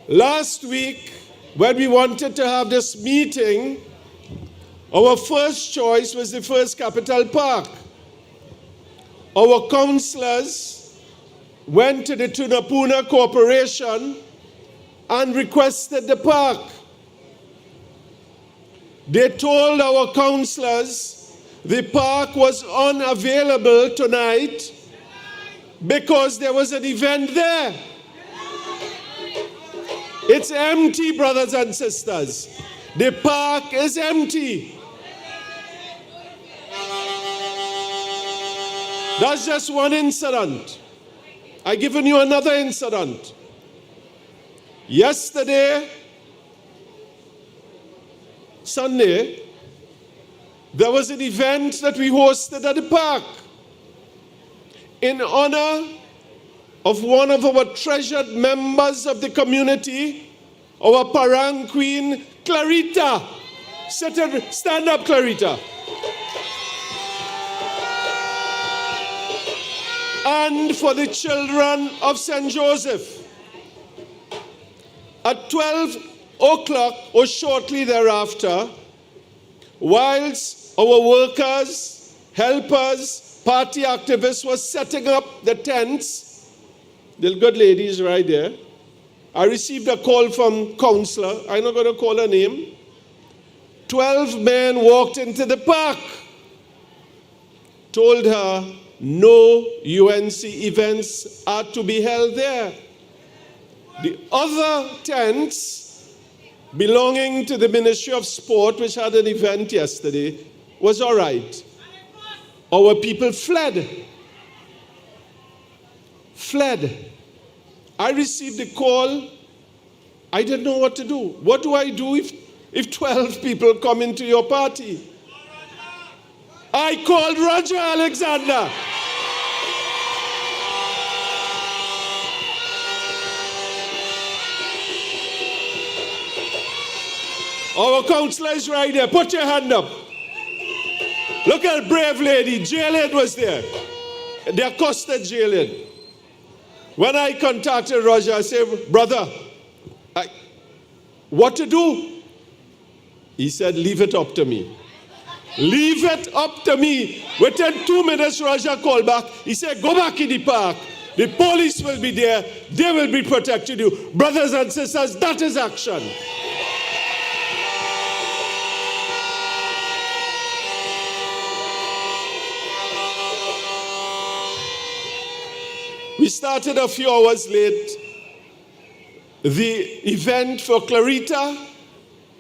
Last week, when we wanted to have this meeting, our first choice was the First Capital Park. Our councillors went to the Tunapuna Corporation and requested the park. They told our councillors the park was unavailable tonight because there was an event there. It's empty, brothers and sisters. The park is empty. That's just one incident. I've given you another incident. Yesterday, Sunday, there was an event that we hosted at the park in honor of one of our treasured members of the community, our Parang Queen, Clarita. Stand up, Clarita. and for the children of St. Joseph. At 12 o'clock or shortly thereafter, whilst our workers, helpers, party activists were setting up the tents, the good lady is right there, I received a call from counselor, I'm not going to call her name. 12 men walked into the park, told her no UNC events are to be held there. The other tents belonging to the Ministry of Sport, which had an event yesterday, was all right. Our people fled. I received a call. I didn't know what to do. What do I do if 12 people come into your party? I called Roger Alexander. Our counselor is right there. Put your hand up. Look at brave lady. Jailhead was there. They accosted Jailhead. When I contacted Roger, I said, brother, what to do? He said, leave it up to me. Leave it up to me. Within 2 minutes, Roger called back. He said, go back in the park. The police will be there. They will be protecting you. Brothers and sisters, that is action. We started a few hours late. The event for Clarita,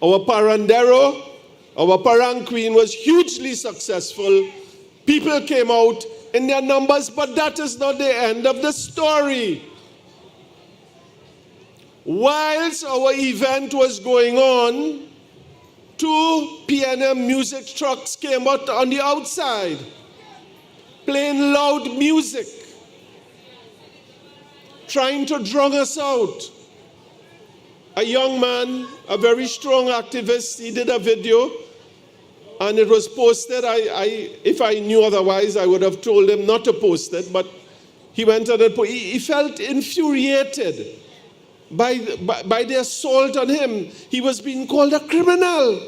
our Parandero, our Parang Queen was hugely successful. People came out in their numbers, but that is not the end of the story. Whilst our event was going on, 2 PNM music trucks came out on the outside, playing loud music, trying to drown us out. A young man, a very strong activist, he did a video and it was posted. If I knew otherwise, I would have told him not to post it, but he went on and he felt infuriated by the assault on him. He was being called a criminal.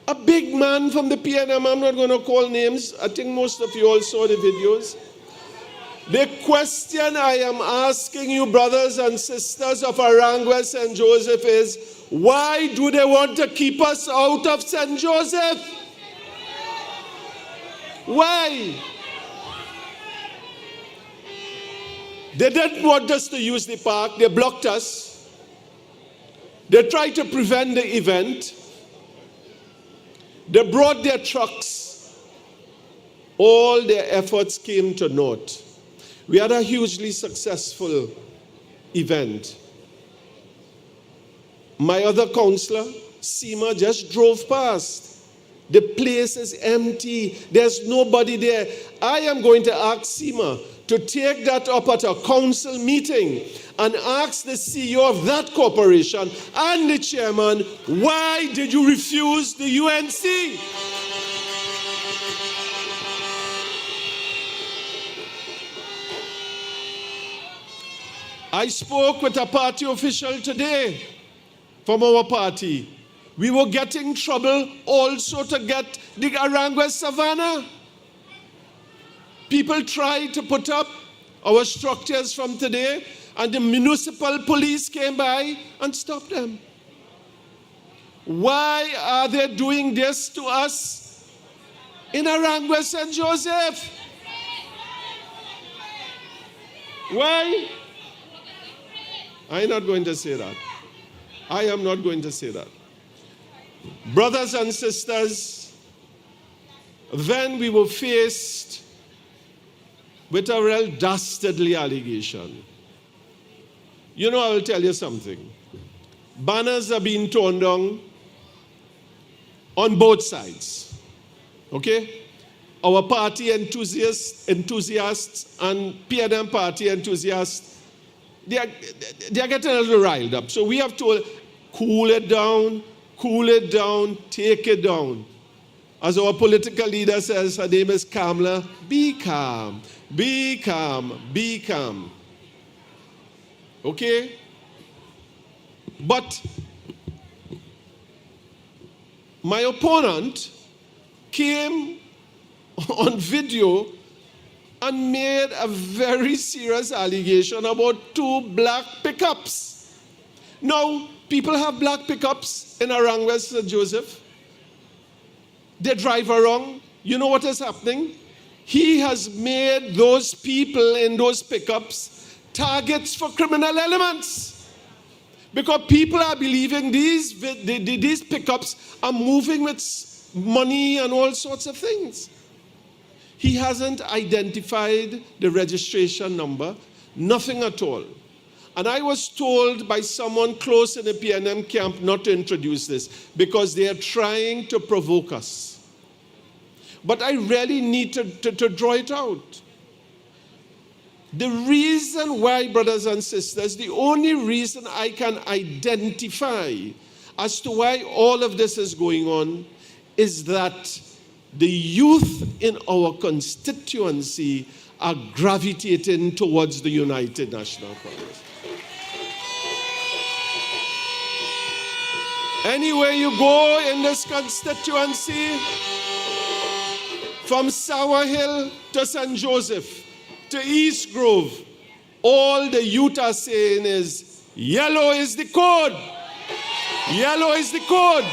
A big man from the PNM, I'm not going to call names. I think most of you all saw the videos. The question I am asking you, brothers and sisters of Arangua St. Joseph, is why do they want to keep us out of St. Joseph? Why? They didn't want us to use the park. They blocked us. They tried to prevent the event. They brought their trucks. All their efforts came to naught. We had a hugely successful event. My other counselor, Seema, just drove past. The place is empty. There's nobody there. I am going to ask Seema to take that up at a council meeting and ask the CEO of that corporation and the chairman, why did you refuse the UNC? I spoke with a party official today from our party. We were getting trouble also to get the Arangua Savannah. People tried to put up our structures from today, and the municipal police came by and stopped them. Why are they doing this to us in Arangua St. Joseph? Why? I'm not going to say that. I am not going to say that. Brothers and sisters, then we were faced with a real dastardly allegation. You know, I will tell you something. Banners are being torn down on both sides. Okay? Our party enthusiasts and PNM party enthusiasts, they are getting a little riled up. So we have to cool it down, take it down. as our political leader says, her name is Kamala, be calm, be calm, be calm. Okay? But my opponent came on video and made a very serious allegation about 2 black pickups. Now, people have black pickups in around West St. Joseph. They drive around. You know what is happening? He has made those people in those pickups targets for criminal elements. Because people are believing these pickups are moving with money and all sorts of things. He hasn't identified the registration number, nothing at all. And I was told by someone close in the PNM camp not to introduce this because they are trying to provoke us. But I really need to draw it out. The reason why, brothers and sisters, the only reason I can identify as to why all of this is going on is that the youth in our constituency are gravitating towards the United National Congress. Anywhere you go in this constituency, from Sour Hill to St. Joseph, to East Grove, all the youth are saying is, yellow is the code. Yellow is the code.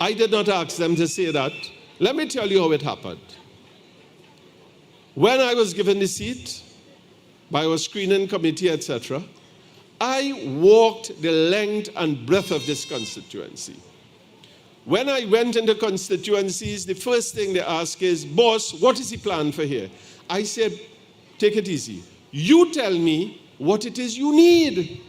I did not ask them to say that. Let me tell you how it happened. When I was given the seat by our screening committee, etc., I walked the length and breadth of this constituency. When I went into constituencies, the first thing they ask is, boss, what is the plan for here? I said, take it easy. You tell me what it is you need.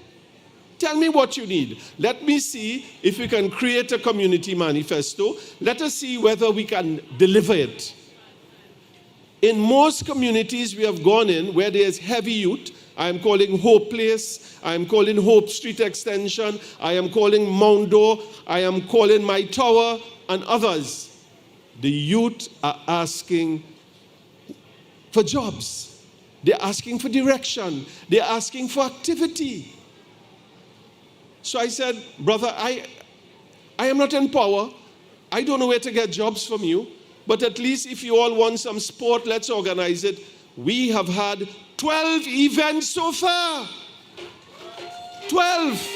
Tell me what you need. Let me see if we can create a community manifesto. Let us see whether we can deliver it. In most communities we have gone in where there is heavy youth, I am calling Hope Place, I am calling Hope Street Extension, I am calling Mondo, I am calling My Tower, and others. The youth are asking for jobs. They're asking for direction. They're asking for activity. So I said, brother, I am not in power. I don't know where to get jobs from you, but at least if you all want some sport, let's organize it. We have had 12 events so far. 12.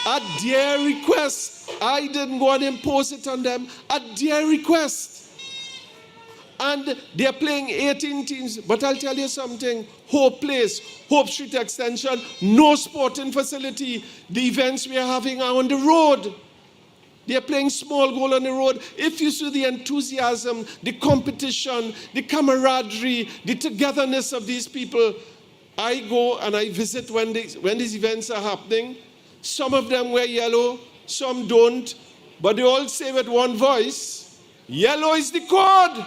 At their request. I didn't go and impose it on them. At their request. And they're playing 18 teams. But I'll tell you something. Hope Place, Hope Street Extension, no sporting facility. The events we are having are on the road. They're playing small goal on the road. If you see the enthusiasm, the competition, the camaraderie, the togetherness of these people, I go and I visit when these events are happening. Some of them wear yellow, some don't, but they all say with one voice, yellow is the code.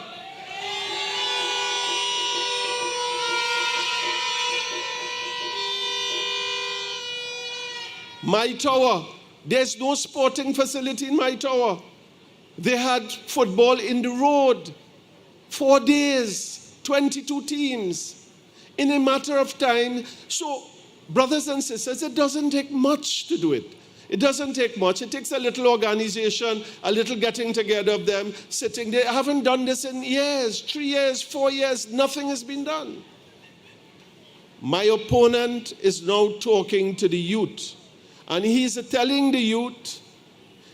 My Tower. There's no sporting facility in My Tower. They had football in the road. 4 days, 22 teams. In a matter of time. So, brothers and sisters, it doesn't take much to do it. It doesn't take much. It takes a little organization, a little getting together of them, sitting there. I haven't done this in years, 3 years, 4 years. Nothing has been done. My opponent is now talking to the youth. And he's telling the youth,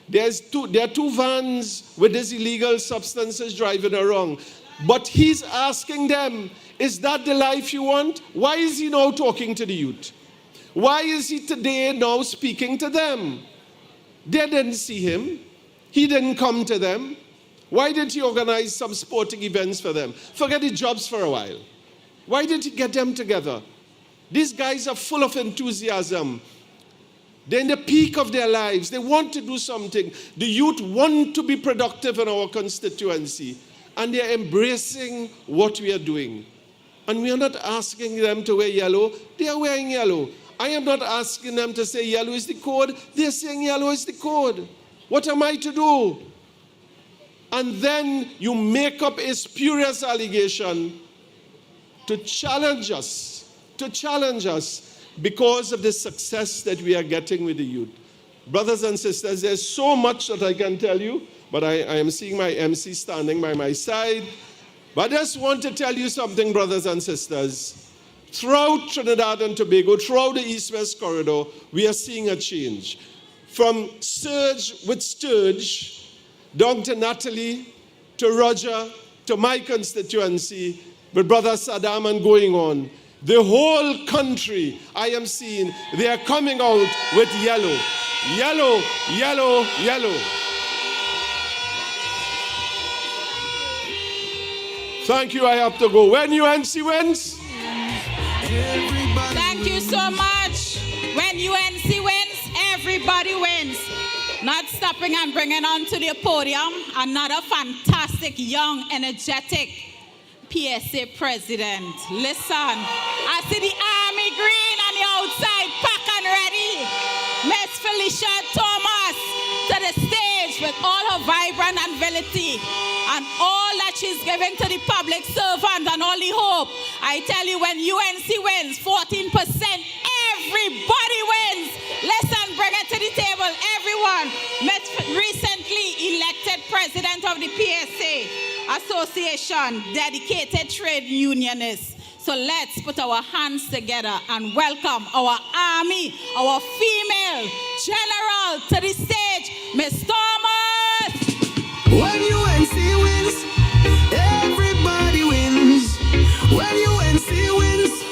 there are 2 vans with these illegal substances driving around. But he's asking them, is that the life you want? Why is he now talking to the youth? Why is he today now speaking to them? They didn't see him. He didn't come to them. Why didn't he organize some sporting events for them? Forget the jobs for a while. Why did he get them together? These guys are full of enthusiasm. They're in the peak of their lives. They want to do something. The youth want to be productive in our constituency. And they're embracing what we are doing. And we are not asking them to wear yellow. They are wearing yellow. I am not asking them to say yellow is the code. They're saying yellow is the code. What am I to do? And then you make up a spurious allegation to challenge us because of the success that we are getting with the youth. Brothers and sisters, there's so much that I can tell you, but I am seeing my MC standing by my side. But I just want to tell you something, brothers and sisters. Throughout Trinidad and Tobago, throughout the East-West corridor, we are seeing a change. From Surge with Sturge, down to Natalie, to Roger, to my constituency, with Brother Saddam and going on. The whole country, I am seeing, they are coming out with yellow. Yellow, yellow, yellow. Thank you, I have to go. When UNC wins? Thank you so much. When UNC wins, everybody wins. Not stopping and bringing on to the podium another fantastic, young, energetic PSA president. Listen, I see the army green on the outside, pack and ready. Miss Felicia Thomas to the stage with all her vibrant and ability and all that she's giving to the public servant and all the hope. I tell you, when UNC wins 14%, everybody wins. Listen, bring it to the table, everyone. Met recently elected president of the PSA Association, dedicated trade unionists. So let's put our hands together and welcome our army, our female general to the stage, Miss Thomas. When UNC wins, everybody wins. When UNC wins,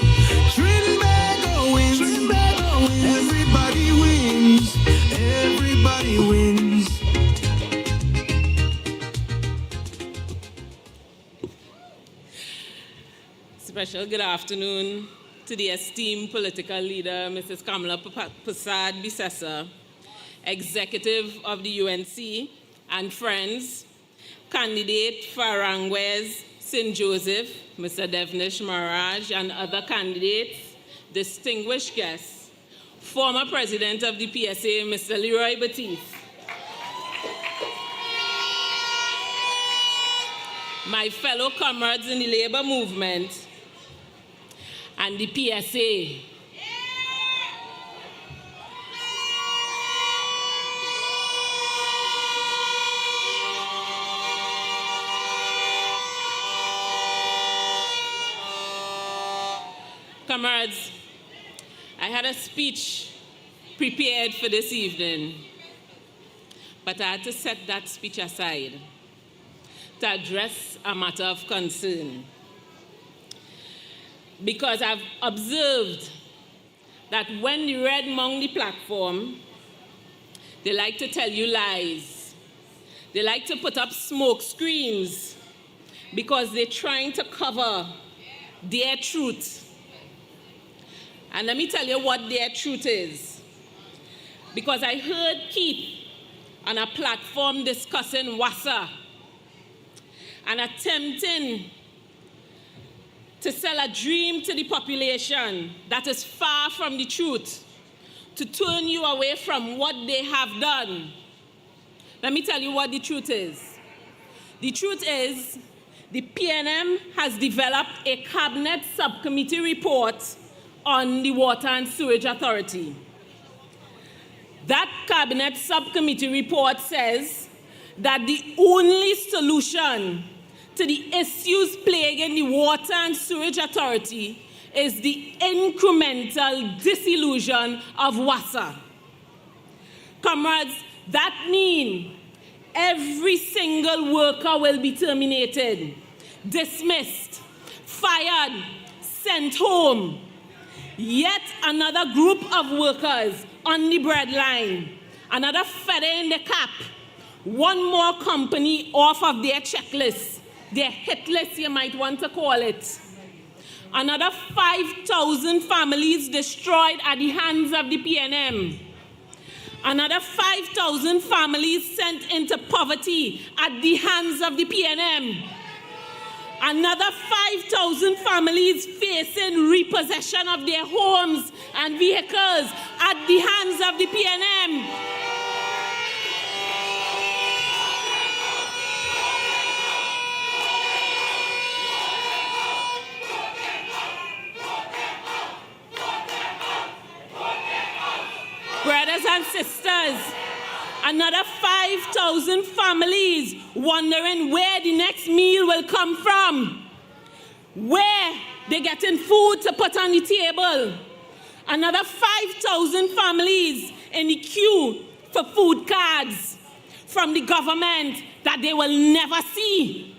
Trinidad wins. Everybody wins. Everybody wins. Special good afternoon to the esteemed political leader, Mrs. Kamala Prasad Bisesa, executive of the UNC, and friends, candidate for Arangwes St. Joseph, Mr. Devnish Maharaj, and other candidates, distinguished guests, former president of the PSA, Mr. Leroy Batiste, my fellow comrades in the labor movement, and the PSA. Comrades, I had a speech prepared for this evening, but I had to set that speech aside to address a matter of concern. Because I've observed that when the red among the platform, they like to tell you lies. They like to put up smoke screens because they're trying to cover their truth. And let me tell you what their truth is. Because I heard Keith on a platform discussing WASA and attempting to sell a dream to the population that is far from the truth, to turn you away from what they have done. Let me tell you what the truth is. The truth is, the PNM has developed a cabinet subcommittee report on the Water and Sewage Authority. That cabinet subcommittee report says that the only solution to the issues plaguing the Water and Sewage Authority is the incremental disillusion of WASA. Comrades, that means every single worker will be terminated, dismissed, fired, sent home. Yet another group of workers on the breadline, another feather in the cap, one more company off of their checklist, their hit list, you might want to call it. Another 5,000 families destroyed at the hands of the PNM. Another 5,000 families sent into poverty at the hands of the PNM. Another 5,000 families facing repossession of their homes and vehicles at the hands of the PNM. Brothers and sisters, another 5,000 families wondering where the next meal will come from, where they're getting food to put on the table. Another 5,000 families in the queue for food cards from the government that they will never see.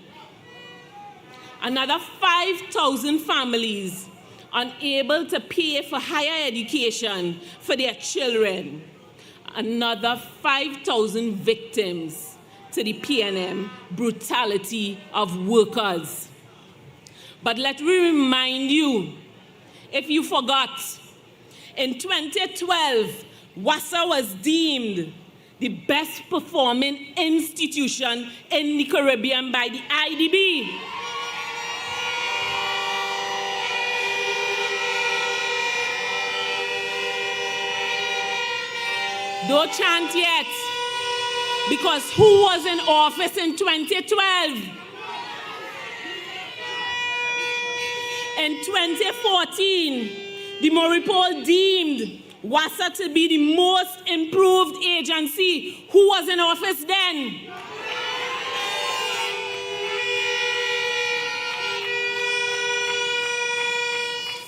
Another 5,000 families unable to pay for higher education for their children. Another 5,000 victims to the PNM brutality of workers. But let me remind you, if you forgot, in 2012, WASA was deemed the best performing institution in the Caribbean by the IDB. Don't chant yet, because who was in office in 2012? In 2014, the Moripol deemed WASA to be the most improved agency. Who was in office then?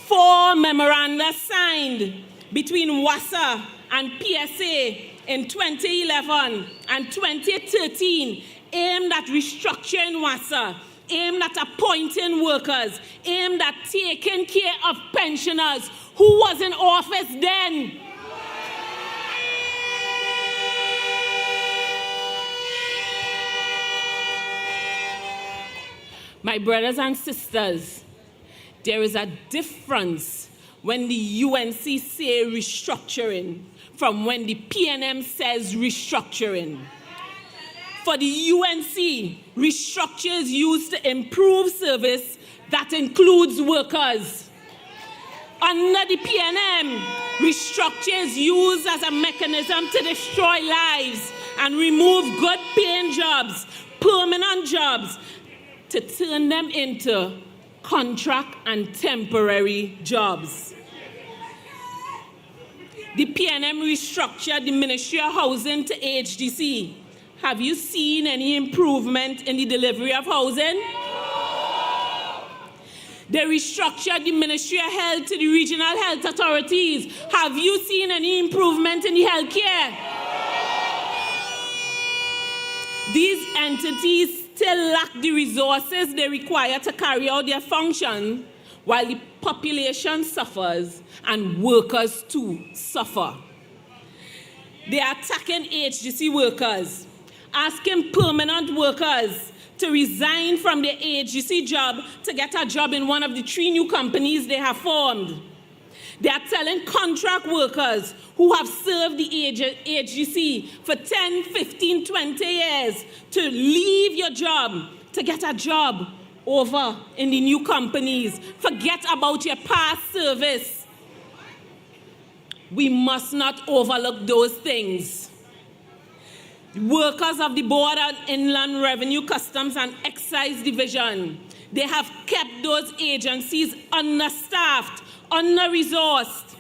Four memoranda signed between WASA and PSA in 2011 and 2013 aimed at restructuring WASA, aimed at appointing workers, aimed at taking care of pensioners. Who was in office then? My brothers and sisters, there is a difference when the UNC say restructuring from when the PNM says restructuring. For the UNC, restructure is used to improve service that includes workers. Under the PNM, restructure is used as a mechanism to destroy lives and remove good paying jobs, permanent jobs, to turn them into contract and temporary jobs. The PNM restructured the Ministry of Housing to HDC. Have you seen any improvement in the delivery of housing? They restructured the Ministry of Health to the regional health authorities. Have you seen any improvement in the health care? These entities still lack the resources they require to carry out their function, while the population suffers and workers too suffer. They are attacking HGC workers, asking permanent workers to resign from their HGC job to get a job in one of the 3 new companies they have formed. They are telling contract workers who have served the HGC for 10, 15, 20 years to leave your job to get a job over in the new companies. Forget about your past service. We must not overlook those things. Workers of the Board of Inland Revenue, Customs and Excise Division, they have kept those agencies understaffed, under-resourced,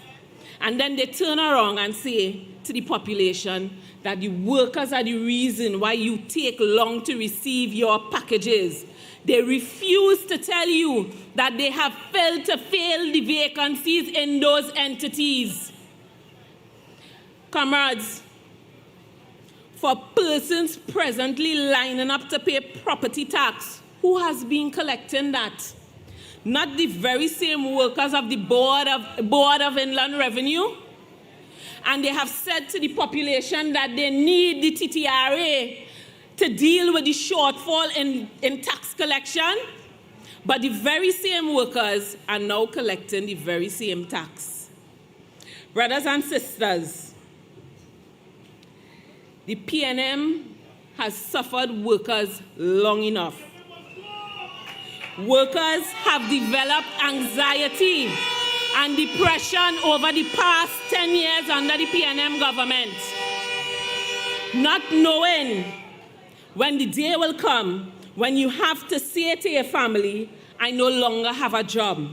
and then they turn around and say to the population that the workers are the reason why you take long to receive your packages. They refuse to tell you that they have failed to fill the vacancies in those entities. Comrades, for persons presently lining up to pay property tax, who has been collecting that? Not the very same workers of the Board of Inland Revenue? And they have said to the population that they need the TTRA to deal with the shortfall in tax collection, but the very same workers are now collecting the very same tax. Brothers and sisters, the PNM has suffered workers long enough. workers have developed anxiety and depression over the past 10 years under the PNM government, not knowing when the day will come when you have to say to your family, I no longer have a job,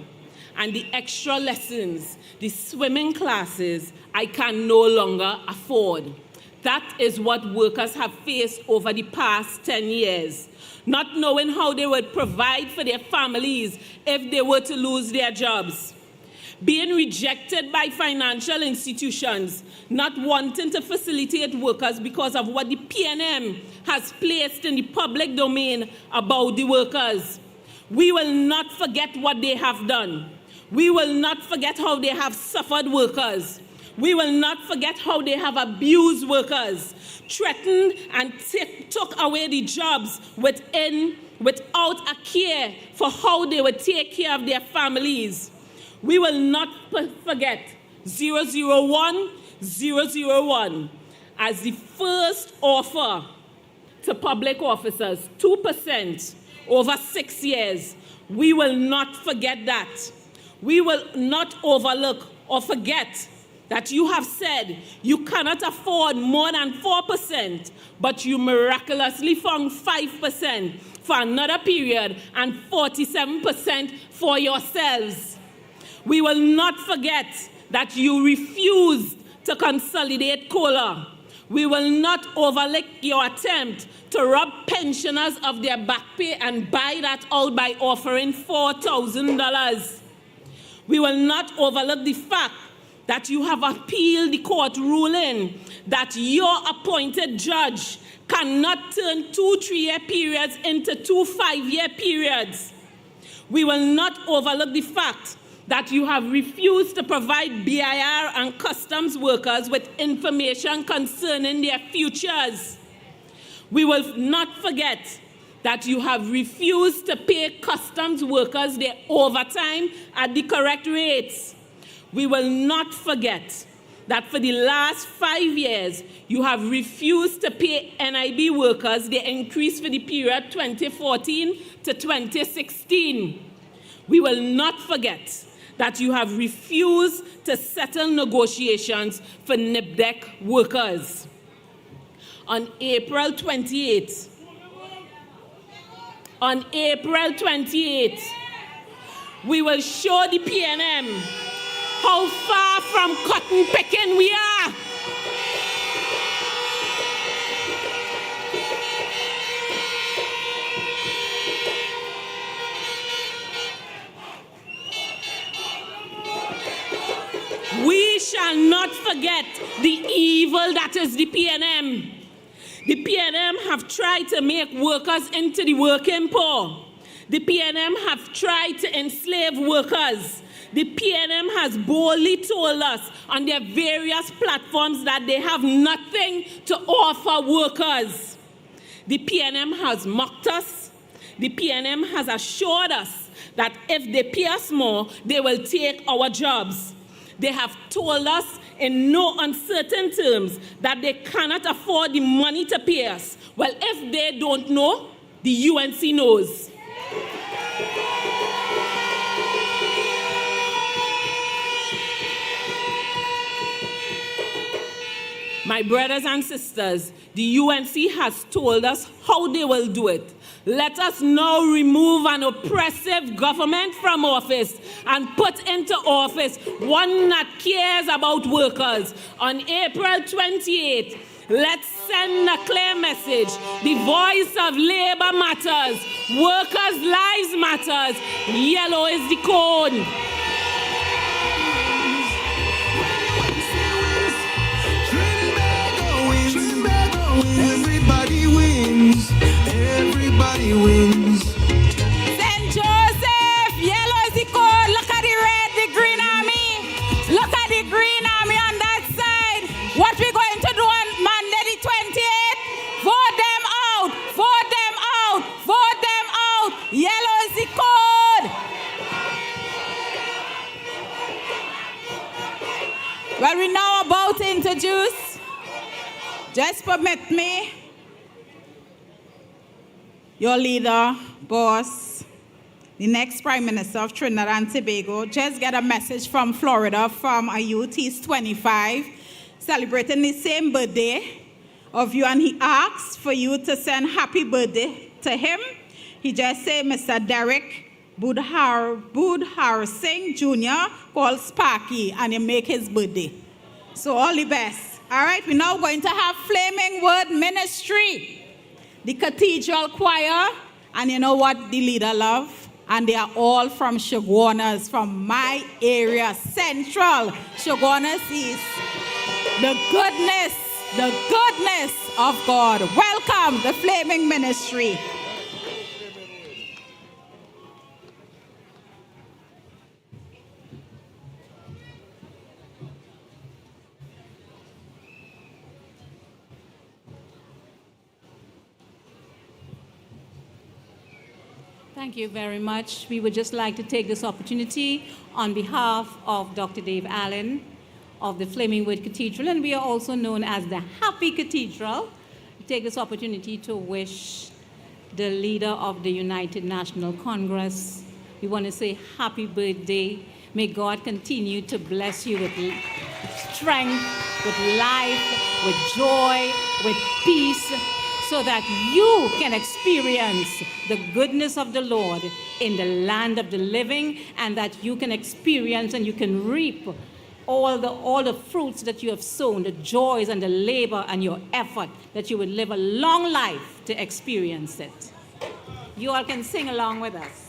and the extra lessons, the swimming classes, I can no longer afford. That is what workers have faced over the past 10 years, not knowing how they would provide for their families if they were to lose their jobs. Being rejected by financial institutions, not wanting to facilitate workers because of what the PNM has placed in the public domain about the workers. We will not forget what they have done. We will not forget how they have suffered workers. We will not forget how they have abused workers, threatened and took away the jobs without a care for how they would take care of their families. We will not forget 001 as the first offer to public officers, 2% over 6 years. We will not forget that. We will not overlook or forget that you have said you cannot afford more than 4%, but you miraculously found 5% for another period and 47% for yourselves. We will not forget that you refused to consolidate COLA. We will not overlook your attempt to rob pensioners of their back pay and buy that out by offering $4,000. We will not overlook the fact that you have appealed the court ruling that your appointed judge cannot turn 2 3-year periods into 2 5-year periods. We will not overlook the fact that you have refused to provide BIR and customs workers with information concerning their futures. We will not forget that you have refused to pay customs workers their overtime at the correct rates. We will not forget that for the last 5 years, you have refused to pay NIB workers their increase for the period 2014 to 2016. We will not forget that you have refused to settle negotiations for NIBDEC workers. On April 28th, we will show the PNM how far from cotton picking we are. We shall not forget the evil that is the PNM. The PNM have tried to make workers into the working poor. The PNM have tried to enslave workers. The PNM has boldly told us on their various platforms that they have nothing to offer workers. The PNM has mocked us. The PNM has assured us that if they pay us more, they will take our jobs. They have told us in no uncertain terms that they cannot afford the money to pay us. Well, if they don't know, the UNC knows. My brothers and sisters, the UNC has told us how they will do it. Let us now remove an oppressive government from office and put into office one that cares about workers. On April 28th, let's send a clear message. The voice of labor matters. Workers' lives matters. Yellow is the code. Everybody wins. Everybody wins. St. Joseph, yellow is the code. Look at the red, the green army. Look at the green army on that side. What we're going to do on Monday the 28th? Vote them out. Vote them out. Vote them out. Yellow is the code. Well, we're now about to introduce. Just permit me. Your leader, boss, the next Prime Minister of Trinidad and Tobago, just get a message from Florida from a youth. He's 25, celebrating the same birthday of you, and he asks for you to send happy birthday to him. He just said, Mr. Derek Budhar Singh Jr. called Sparky, and you make his birthday. So all the best. All right, we're now going to have Flaming Word Ministry, the Cathedral Choir, and you know what the leader love? And they are all from Shoguanas, from my area, Central Shoguanas East. The goodness of God. Welcome, the Flaming Ministry. Thank you very much. We would just like to take this opportunity on behalf of Dr. Dave Allen of the Flaming Word Cathedral, and we are also known as the Happy Cathedral. We take this opportunity to wish the leader of the United National Congress, we want to say happy birthday. May God continue to bless you with strength, with life, with joy, with peace, so that you can experience the goodness of the Lord in the land of the living, and that you can experience and you can reap all the fruits that you have sown, the joys and the labor and your effort, that you would live a long life to experience it. You all can sing along with us.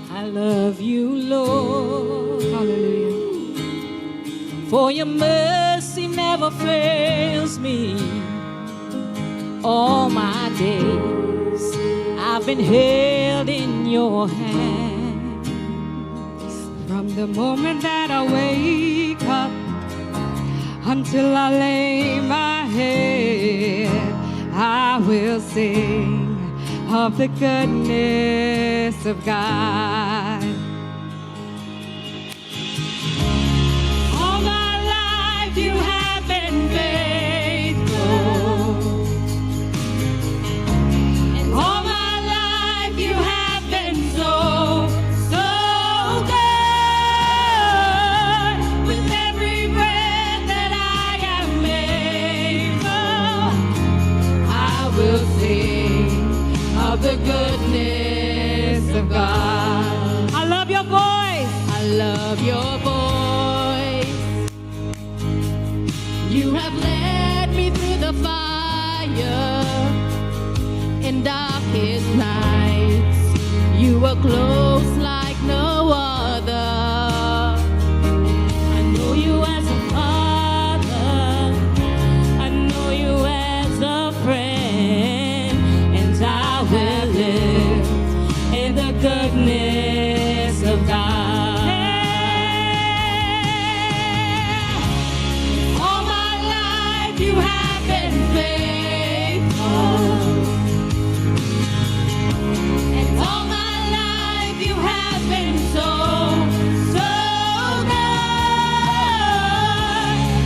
I love you, Lord. Hallelujah. For your mercy never fails me. All my days I've been held in your hands. From the moment that I wake up until I lay my head, I will sing of the goodness of God. All my life you have been faithful, and all my life you have been so, so good. With every breath that I am able, I will sing of the goodness of God. I love your voice. I love your voice. You have led me through the fire in darkest nights. You were close like no other. I know you as a father. I know you as a friend. I will live in the goodness of God. Yeah. All my life you have been faithful, and all my life you have been so, so good.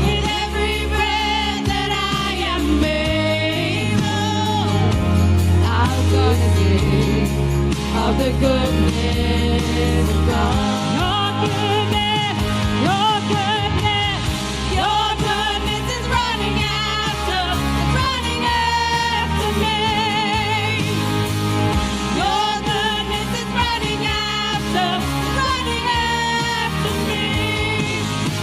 With every breath that I am able, I'm gonna sing of the goodness of God. Your goodness, your goodness, your goodness is running after me. Your goodness is running after me.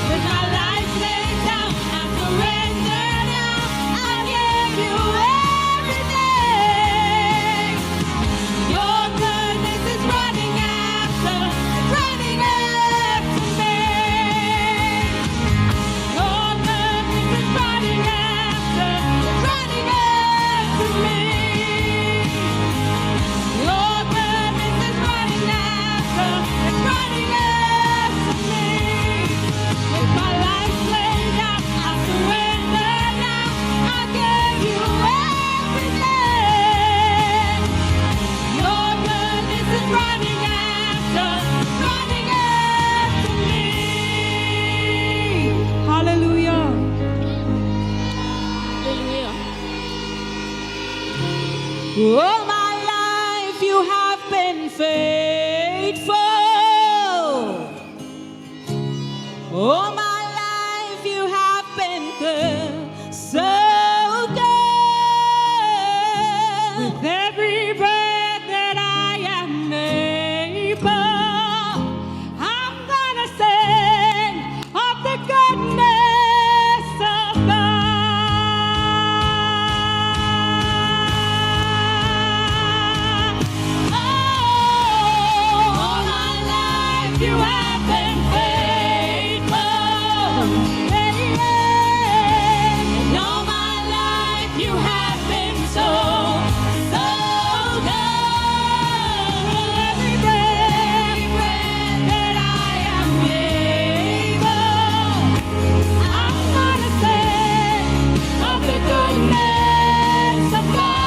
With my life laid down, I surrender now. I give you everything. Your goodness is running after me. All my life you have been faithful. All my life you have been good, so good. With every breath that I am able, I'm gonna sing of the goodness of God. Oh, all my life you have been faithful. Yeah, yeah. And all my life you have been so, so good. Every breath that I am able, I'm gonna sing of the goodness of God.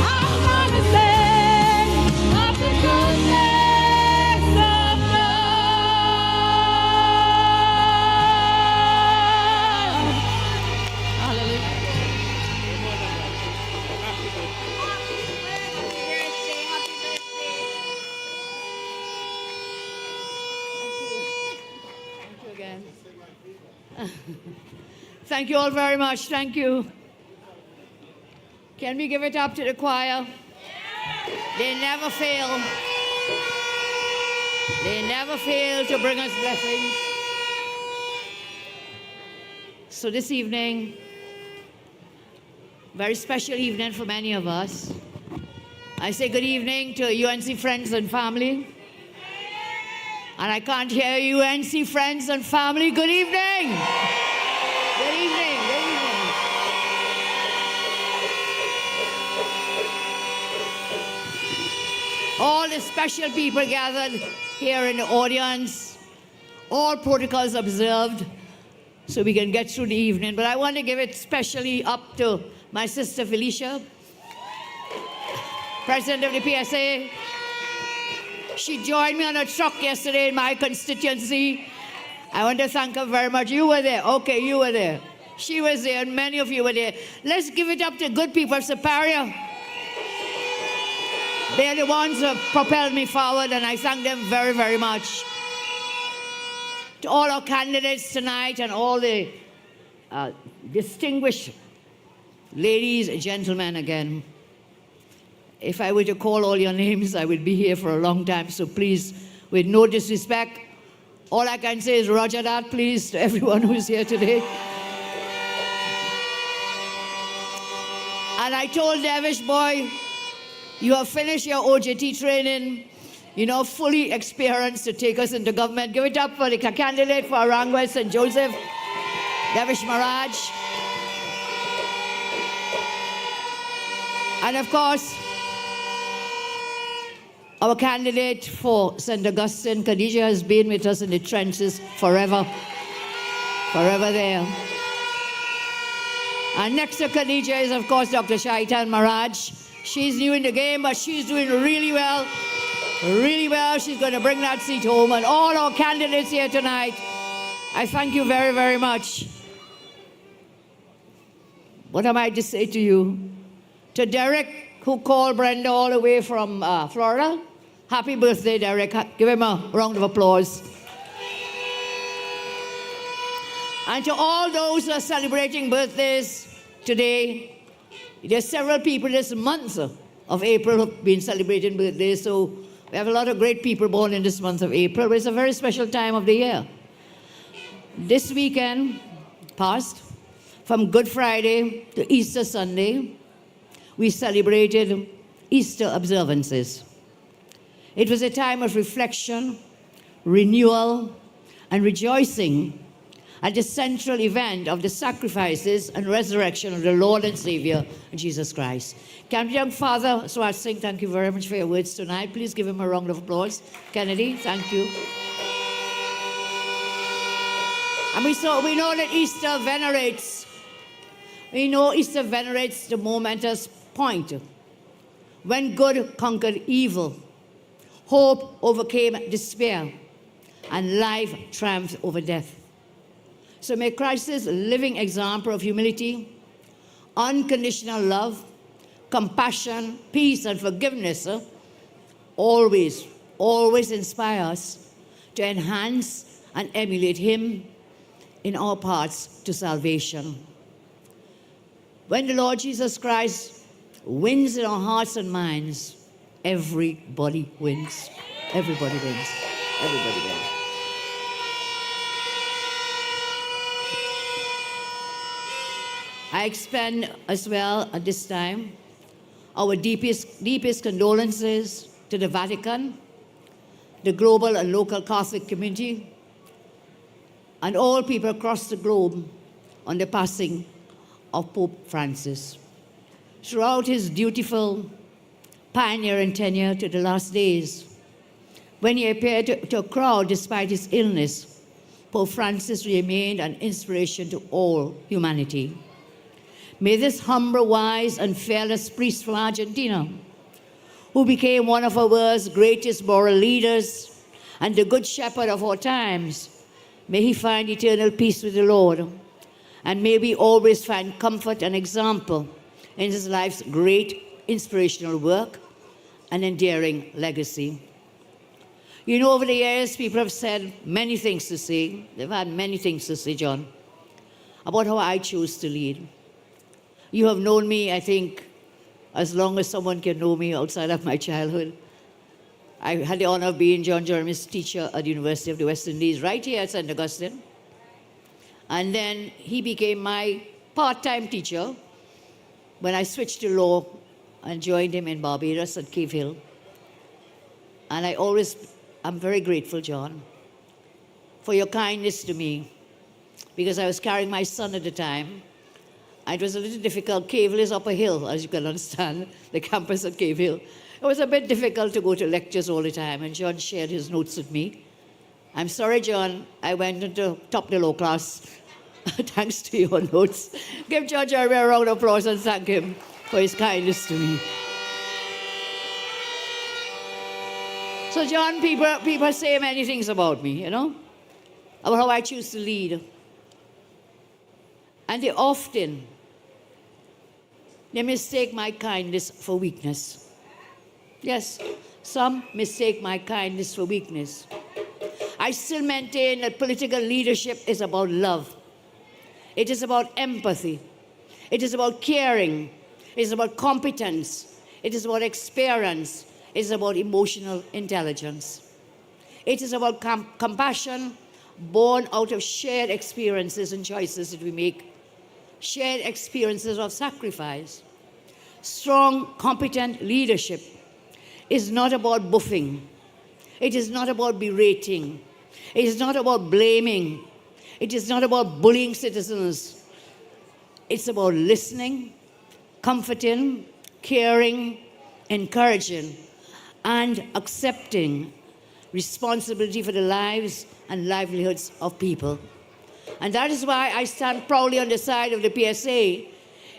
I'm gonna sing of the goodness of God. Hallelujah. Thank you again. Thank you all very much. Thank you. Can we give it up to the choir? They never fail. They never fail to bring us blessings. So this evening, very special evening for many of us. I say good evening to UNC friends and family. And I can't hear UNC friends and family. Good evening. Good evening. Good evening. All the special people gathered here in the audience, all protocols observed, so we can get through the evening. But I want to give it specially up to my sister Felicia, President of the PSA. She joined me on a truck yesterday in my constituency. I want to thank her very much. You were there. Okay, you were there. She was there, and many of you were there. Let's give it up to good people of Superior. They're the ones who propelled me forward, and I thank them very, very much. To all our candidates tonight and all the distinguished ladies and gentlemen again. If I were to call all your names, I would be here for a long time, so please, with no disrespect, all I can say is roger that, please, to everyone who's here today. And I told Davish boy, you have finished your OJT training, you know, fully experienced to take us into government. Give it up for the candidate for Arangwa St. Joseph, Davish Maharaj. And of course, our candidate for St. Augustine, Kadisha, has been with us in the trenches forever. Forever there. And next to Kadisha is, of course, Dr. Shaitan Maharaj. She's new in the game, but she's doing really well. Really well. She's going to bring that seat home. And all our candidates here tonight, I thank you very, very much. What am I to say to you? To Derek, who called Brenda all the way from Florida. Happy birthday, Derek. Give him a round of applause. And to all those who are celebrating birthdays today, there's several people this month of April who have been celebrating birthdays, so we have a lot of great people born in this month of April, but it's a very special time of the year. This weekend past, from Good Friday to Easter Sunday, we celebrated Easter observances. It was a time of reflection, renewal, and rejoicing at the central event of the sacrifices and resurrection of the Lord and Savior, Jesus Christ. Can young Father Sirat Singh, thank you very much for your words tonight. Please give him a round of applause. Kennedy, thank you. And we know that Easter venerates the momentous point when good conquered evil, hope overcame despair, and life triumphed over death. So may Christ's living example of humility, unconditional love, compassion, peace, and forgiveness always inspire us to enhance and emulate him in our paths to salvation. When the Lord Jesus Christ wins in our hearts and minds, everybody wins. Everybody wins. Everybody wins. I extend as well at this time our deepest condolences to the Vatican, the global and local Catholic community, and all people across the globe on the passing of Pope Francis. Throughout his dutiful pioneering tenure to the last days, when he appeared to a crowd despite his illness, Pope Francis remained an inspiration to all humanity. May this humble, wise, and fearless priest from Argentina, who became one of our world's greatest moral leaders and the good shepherd of our times, may he find eternal peace with the Lord, and may we always find comfort and example in his life's great inspirational work and endearing legacy. You know, over the years, people have said many things to say. They've had many things to say, John, about how I chose to lead. You have known me, I think, as long as someone can know me outside of my childhood. I had the honor of being John Jeremy's teacher at the University of the West Indies, right here at St. Augustine. And then he became my part-time teacher when I switched to law and joined him in Barbados at Cave Hill. And I'm very grateful, John, for your kindness to me, because I was carrying my son at the time. It was a little difficult. Cave Hill is up a hill, as you can understand, the campus at Cave Hill. It was a bit difficult to go to lectures all the time, and John shared his notes with me. I'm sorry, John, I went into top the law class thanks to your notes. Give John Jeremy a round of applause and thank him for his kindness to me. So, John, people say many things about me, you know, about how I choose to lead. And they mistake my kindness for weakness. Yes, some mistake my kindness for weakness. I still maintain that political leadership is about love. It is about empathy. It is about caring. It is about competence. It is about experience. It is about emotional intelligence. It is about compassion born out of shared experiences and choices that we make. Shared experiences of sacrifice. Strong, competent leadership is not about buffing. It is not about berating. It is not about blaming. It is not about bullying citizens. It's about listening, comforting, caring, encouraging, and accepting responsibility for the lives and livelihoods of people. And that is why I stand proudly on the side of the PSA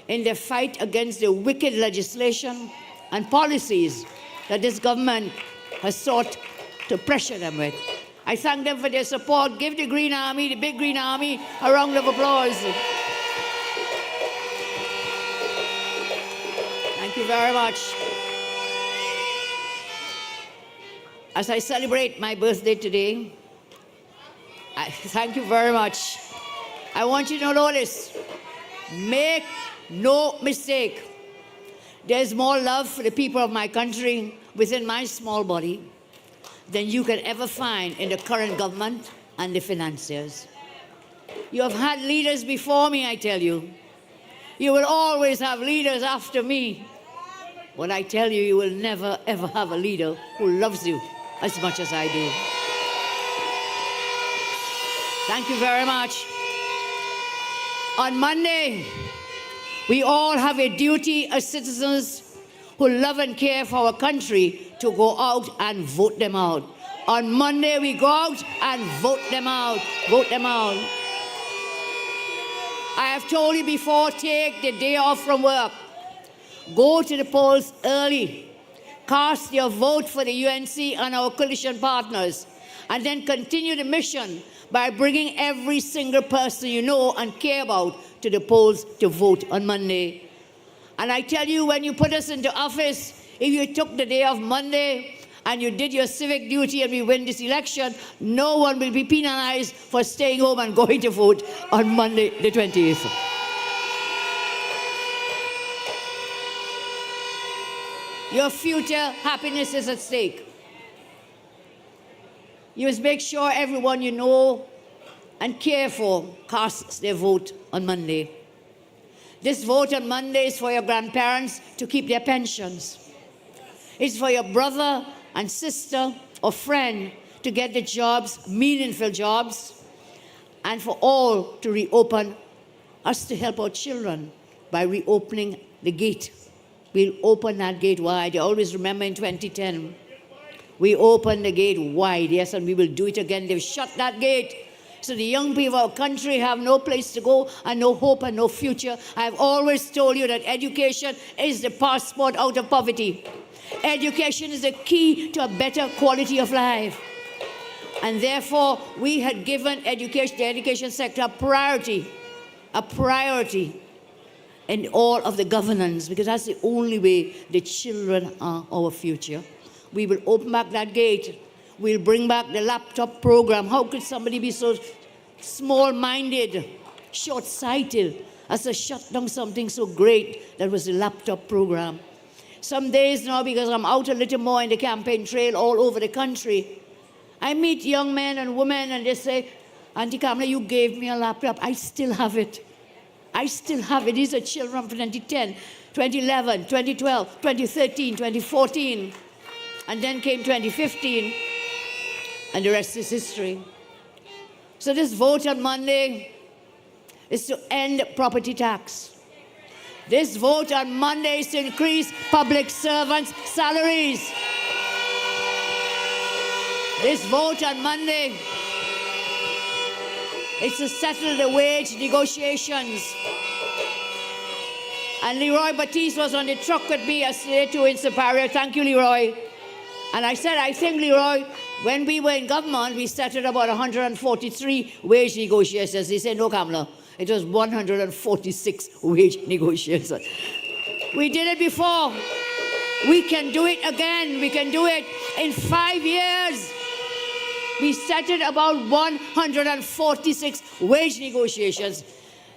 in the fight against the wicked legislation and policies that this government has sought to pressure them with. I thank them for their support. Give the Green Army, the big Green Army, a round of applause. Thank you very much. As I celebrate my birthday today, thank you very much. I want you to notice, make no mistake, there's more love for the people of my country within my small body than you can ever find in the current government and the financiers. You have had leaders before me, I tell you. You will always have leaders after me. But I tell you, you will never, ever have a leader who loves you as much as I do. Thank you very much. On Monday, we all have a duty as citizens who love and care for our country to go out and vote them out. On Monday, we go out and vote them out. Vote them out. I have told you before, take the day off from work. Go to the polls early. Cast your vote for the UNC and our coalition partners. and then continue the mission by bringing every single person you know and care about to the polls to vote on Monday. And I tell you, when you put us into office, if you took the day off Monday and you did your civic duty and we win this election, no one will be penalized for staying home and going to vote on Monday the 28th. Your future happiness is at stake. You must make sure everyone you know and care for casts their vote on Monday. This vote on Monday is for your grandparents to keep their pensions. It's for your brother and sister or friend to get the jobs, meaningful jobs, and for all to reopen, us to help our children by reopening the gate. We'll open that gate wide. I always remember in 2010, we opened the gate wide, yes, and we will do it again. They've shut that gate. So the young people of our country have no place to go and no hope and no future. I've always told you that education is the passport out of poverty. Education is the key to a better quality of life. And therefore, we had given education, the education sector a priority in all of the governance, because that's the only way the children are our future. We will open back that gate. We'll bring back the laptop program. How could somebody be so small-minded, short-sighted as to shut down something so great that was the laptop program? Some days now, because I'm out a little more in the campaign trail all over the country, I meet young men and women and they say, Auntie Kamala, you gave me a laptop. I still have it. I still have it. These are children from 2010, 2011, 2012, 2013, 2014. And then came 2015. And the rest is history. So this vote on Monday is to end property tax. This vote on Monday is to increase public servants' salaries. This vote on Monday is to settle the wage negotiations. And Leroy Batiste was on the truck with me yesterday too in Superior. Thank you, Leroy. And I said, I think, Leroy, when we were in government, we started about 143 wage negotiations. He said, no, Kamala, it was 146 wage negotiations. We did it before. We can do it again. We can do it in 5 years. We started about 146 wage negotiations.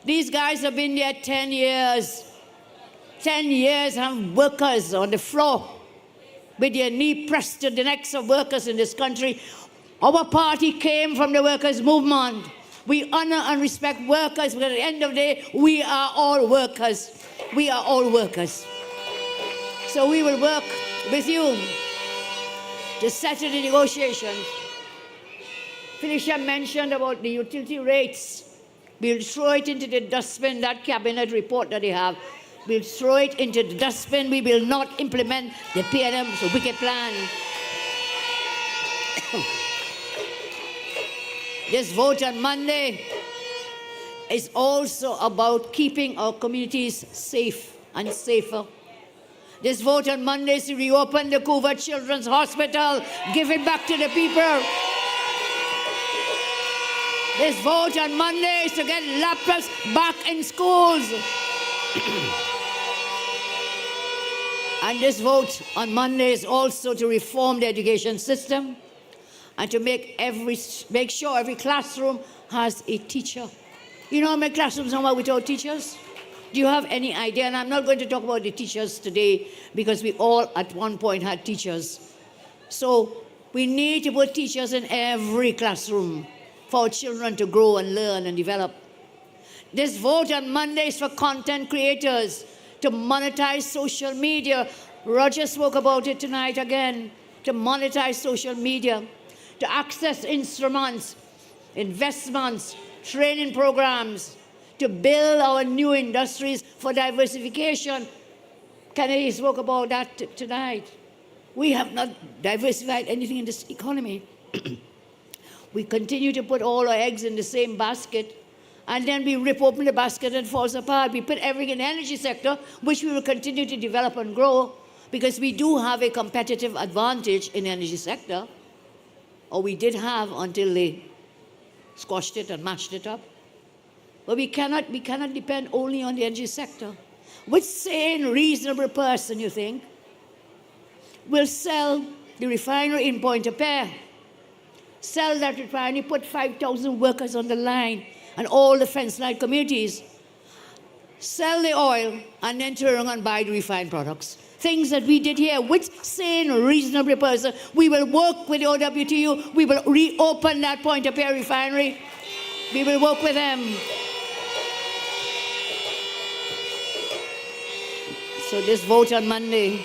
These guys have been there 10 years. 10 years and workers on the floor with their knee pressed to the necks of workers in this country. Our party came from the workers' movement. We honor and respect workers, because at the end of the day, we are all workers. We are all workers. So we will work with you to settle the negotiations. Felicia mentioned about the utility rates. We'll throw it into the dustbin, that cabinet report that they have. We'll throw it into the dustbin. We will not implement the PNM's wicked plan. This vote on Monday is also about keeping our communities safe and safer. This vote on Monday is to reopen the Coover Children's Hospital, give it back to the people. This vote on Monday is to get laptops back in schools. And this vote on Monday is also to reform the education system and to make sure every classroom has a teacher. You know how many classrooms are without teachers? Do you have any idea? And I'm not going to talk about the teachers today because we all at one point had teachers. So we need to put teachers in every classroom for our children to grow and learn and develop. This vote on Monday is for content creators to monetize social media. Roger spoke about it tonight again. To monetize social media, to access instruments, investments, training programs, to build our new industries for diversification. Kennedy spoke about that tonight. We have not diversified anything in this economy. We continue to put all our eggs in the same basket, and then we rip open the basket and it falls apart. We put everything in the energy sector, which we will continue to develop and grow, because we do have a competitive advantage in the energy sector. or we did have until they squashed it and mashed it up. But we cannot depend only on the energy sector. Which sane, reasonable person, you think, will sell the refinery in Pointe-à-Pitre, sell that refinery, put 5,000 workers on the line and all the fence-line communities, sell the oil, and then turn around and buy the refined products? Things that we did here. Which sane, reasonable person? We will work with the OWTU. We will reopen that Pointe-à-Pitre refinery. We will work with them. So this vote on Monday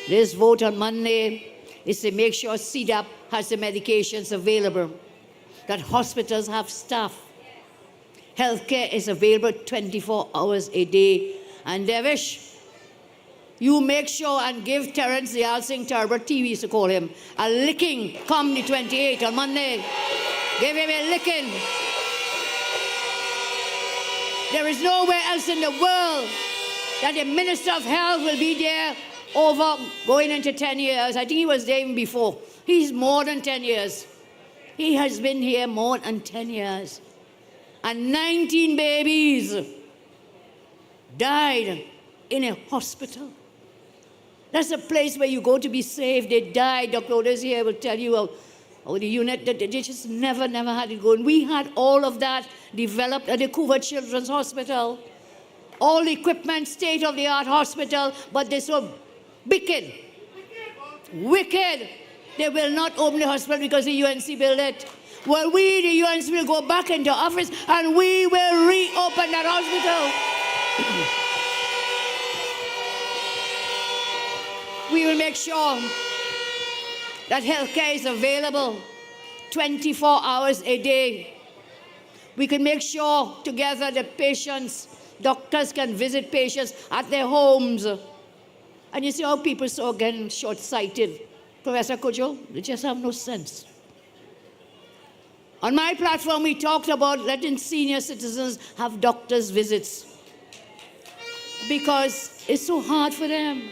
is to make sure CDAP has the medications available, that hospitals have staff. Healthcare is available 24 hours a day. And Devish, you make sure and give Terence Sirat Singh, Tarbert TV used to call him, a licking come the 28th on Monday. Give him a licking. There is nowhere else in the world that the Minister of Health will be there over going into 10 years. I think he was there even before. He's more than 10 years. He has been here more than 10 years. And 19 babies died in a hospital. That's a place where you go to be safe. They died. Dr. Otis here will tell you how the unit, they just never had it going. We had all of that developed at the Coover Children's Hospital. All the equipment, state-of-the-art hospital, but they're so wicked. Wicked. They will not open the hospital because the UNC built it. Well, we, the UNC, will go back into office and we will reopen that hospital. We will make sure that healthcare is available 24 hours a day. We can make sure together that doctors can visit patients at their homes. And you see how people so again short-sighted. Professor Kojo, they just have no sense. On my platform, we talked about letting senior citizens have doctors' visits because it's so hard for them.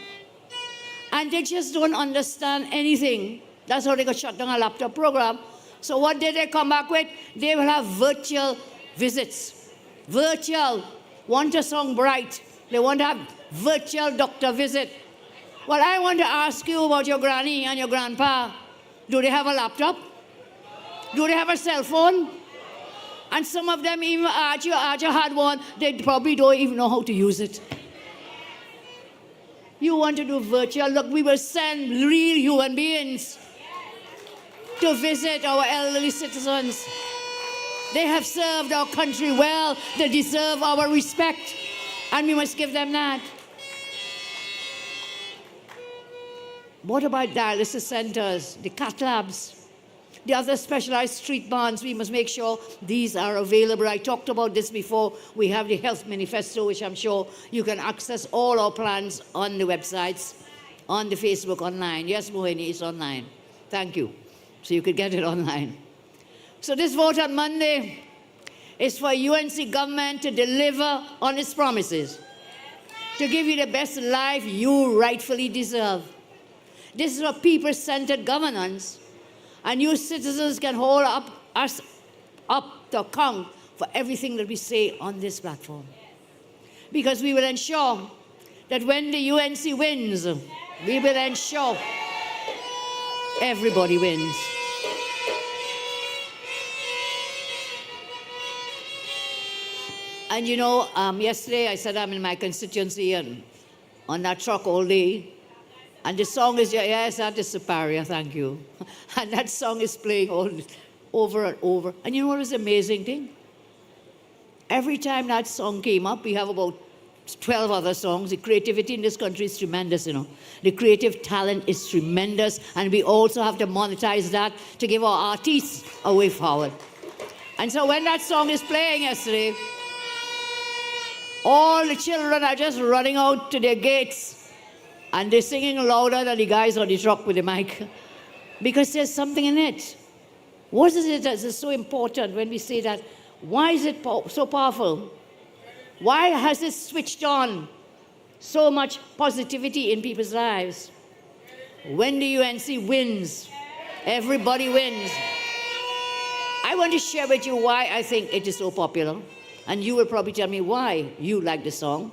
And they just don't understand anything. That's how they got shut down a laptop program. So what did they come back with? They will have virtual visits. Virtual. Want a song bright. They want to have virtual doctor visit. Well, I want to ask you about your granny and your grandpa. Do they have a laptop? Do they have a cell phone? And some of them, even Archie had one, they probably don't even know how to use it. You want to do virtual? Look, we will send real human beings to visit our elderly citizens. They have served our country well. They deserve our respect. And we must give them that. What about dialysis centers, the cath labs, the other specialized treatments? We must make sure these are available. I talked about this before. We have the health manifesto, which I'm sure you can access all our plans on the websites, on the Facebook, online. Yes, Mohini, it's online. Thank you. So you could get it online. So this vote on Monday is for UNC government to deliver on its promises, to give you the best life you rightfully deserve. This is a people-centered governance, and you citizens can hold us up to account for everything that we say on this platform. Because we will ensure that when the UNC wins, we will ensure everybody wins. And you know, yesterday I said I'm in my constituency and on that truck all day. And the song is, yes, that is superior, thank you. And that song is playing over and over. And you know what is the amazing thing? Every time that song came up, we have about 12 other songs. The creativity in this country is tremendous, you know. The creative talent is tremendous. And we also have to monetize that to give our artists a way forward. And so when that song is playing yesterday, all the children are just running out to their gates and they're singing louder than the guys on the truck with the mic because there's something in it. What is it that is so important when we say that? Why is it so powerful? Why has it switched on so much positivity in people's lives? When the UNC wins, Everybody wins. I want to share with you why I think it is so popular. And you will probably tell me why you like the song.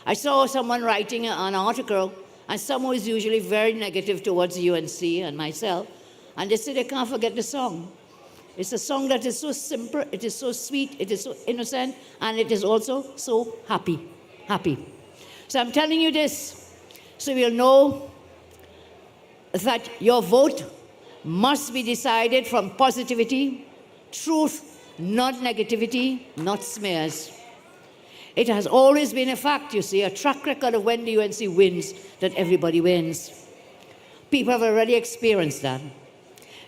I saw someone writing an article, and someone is usually very negative towards UNC and myself. And they say they can't forget the song. It's a song that is so simple, it is so sweet, it is so innocent, and it is also so happy. So I'm telling you this, so you'll know that your vote must be decided from positivity, truth, not negativity, not smears. It has always been a fact, you see, a track record of when the UNC wins, that everybody wins. People have already experienced that.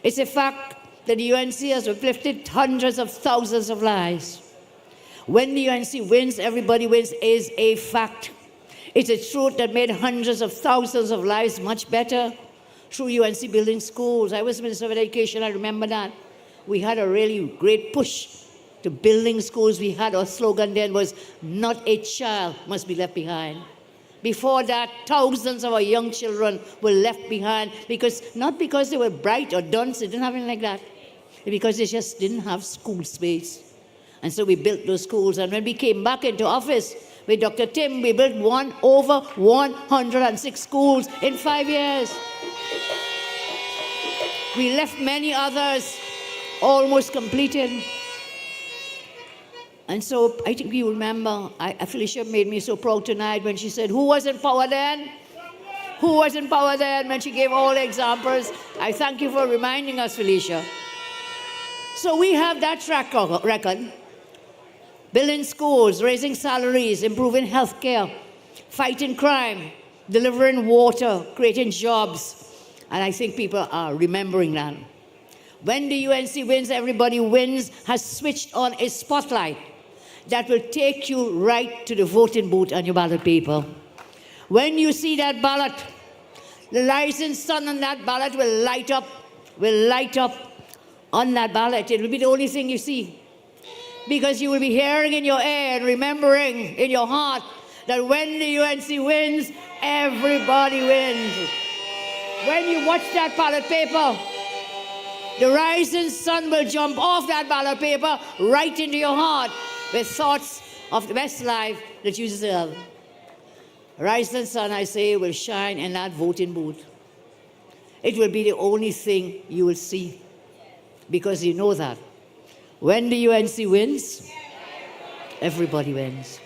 It's a fact that the UNC has uplifted hundreds of thousands of lives. When the UNC wins, everybody wins is a fact. It's a truth that made hundreds of thousands of lives much better through UNC building schools. I was Minister of Education, I remember that. We had a really great push to building schools. We had our slogan then was, not a child must be left behind. Before that, thousands of our young children were left behind not because they were bright or dunce, they didn't have anything like that. Because they just didn't have school space. And so we built those schools. And when we came back into office with Dr. Tim, we built over 106 schools in 5 years. We left many others almost completed. And so I think you remember, Felicia made me so proud tonight when she said, who was in power then? Who was in power then? When she gave all the examples. I thank you for reminding us, Felicia. So we have that track record. Building schools, raising salaries, improving healthcare, fighting crime, delivering water, creating jobs. And I think people are remembering that. When the UNC wins, everybody wins, has switched on a spotlight that will take you right to the voting booth and your ballot paper. When you see that ballot, the rising sun on that ballot will light up on that ballot. It will be the only thing you see. Because you will be hearing in your ear and remembering in your heart that when the UNC wins, everybody wins. When you watch that ballot paper, the rising sun will jump off that ballot paper right into your heart with thoughts of the best life that you deserve. Rising sun, I say, will shine in that voting booth. It will be the only thing you will see, because you know that when the UNC wins, everybody wins.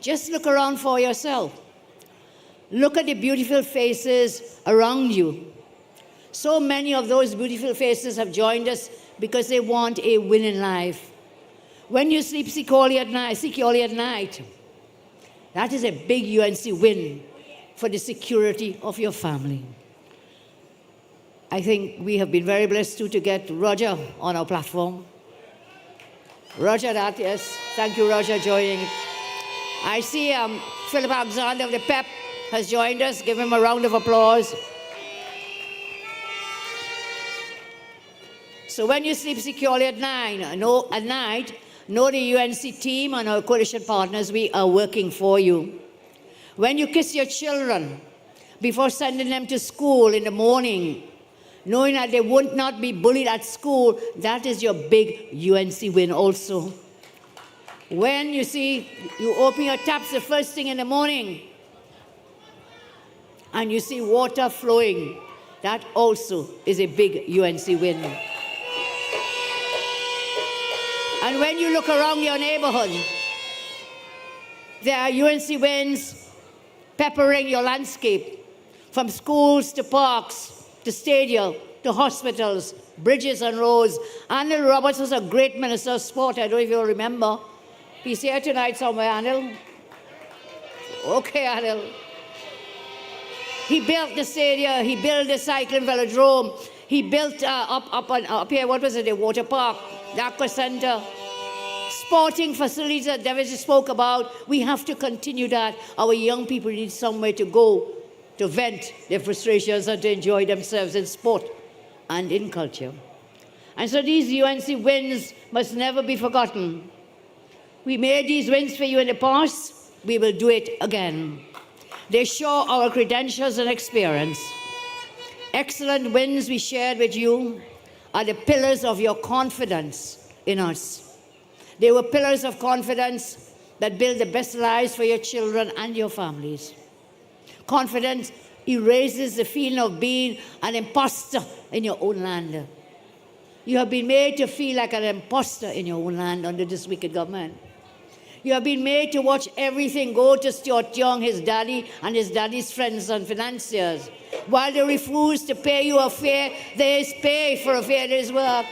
Just look around for yourself. Look at the beautiful faces around you. So many of those beautiful faces have joined us because they want a win in life. When you sleep securely at night, that is a big UNC win for the security of your family. I think we have been very blessed to get Roger on our platform. Roger, that, yes. Thank you, Roger, joining. I see Philip Alexander of the PEP has joined us. Give him a round of applause. So when you sleep securely at night, know the UNC team and our coalition partners, we are working for you. When you kiss your children before sending them to school in the morning, knowing that they would not be bullied at school, that is your big UNC win also. When you open your taps the first thing in the morning and you see water flowing, that also is a big UNC win. And when you look around your neighborhood, there are UNC wins peppering your landscape, from schools to parks, to stadia, to hospitals, bridges and roads. Anil Roberts was a great minister of sport. I don't know if you remember. He's here tonight somewhere, Anil. Okay, Anil. He built the stadia. He built the cycling velodrome. He built up here, what was it, the water park, the aqua center. Sporting facilities that David spoke about. We have to continue that. Our young people need somewhere to go to vent their frustrations and to enjoy themselves in sport and in culture. And so these UNC wins must never be forgotten. We made these wins for you in the past. We will do it again. They show our credentials and experience. excellent wins we shared with you are the pillars of your confidence in us. They were pillars of confidence that build the best lives for your children and your families. Confidence erases the feeling of being an imposter in your own land. You have been made to feel like an imposter in your own land under this wicked government. You have been made to watch everything go to Stuart Young, his daddy, and his daddy's friends and financiers. While they refuse to pay you a fare, there is pay for a fair day's work.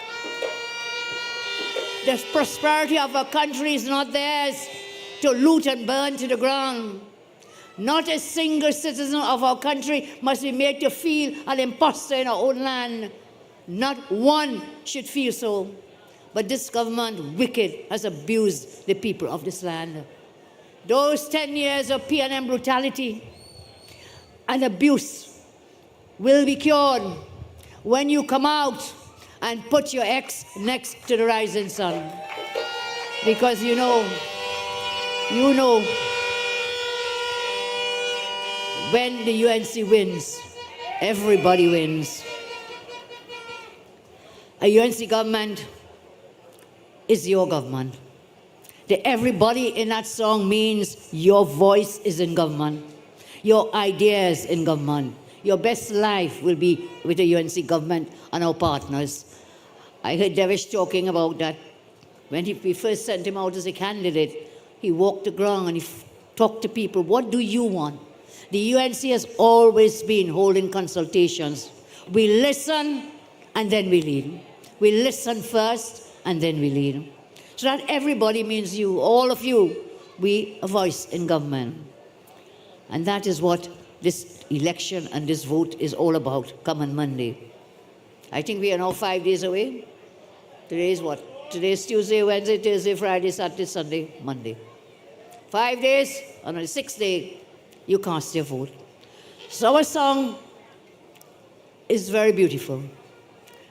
The prosperity of our country is not theirs to loot and burn to the ground. Not a single citizen of our country must be made to feel an imposter in our own land. Not one should feel so. But this government, wicked, has abused the people of this land. Those 10 years of PNM brutality and abuse will be cured when you come out and put your ex next to the rising sun. Because you know, when the UNC wins, everybody wins. A UNC government is your government. The everybody in that song means your voice is in government. Your ideas in government. Your best life will be with the UNC government and our partners. I heard Devish talking about that. When we first sent him out as a candidate, he walked the ground and he talked to people. What do you want? The UNC has always been holding consultations. We listen and then we lead. We listen first and then we lead. So that everybody means you, all of you, we a voice in government. And that is what this election and this vote is all about, come on Monday. I think we are now 5 days away. Today is what? Today is Tuesday, Wednesday, Thursday, Friday, Saturday, Sunday, Monday. 5 days, and on the 6th day, you cast your vote. So our song is very beautiful.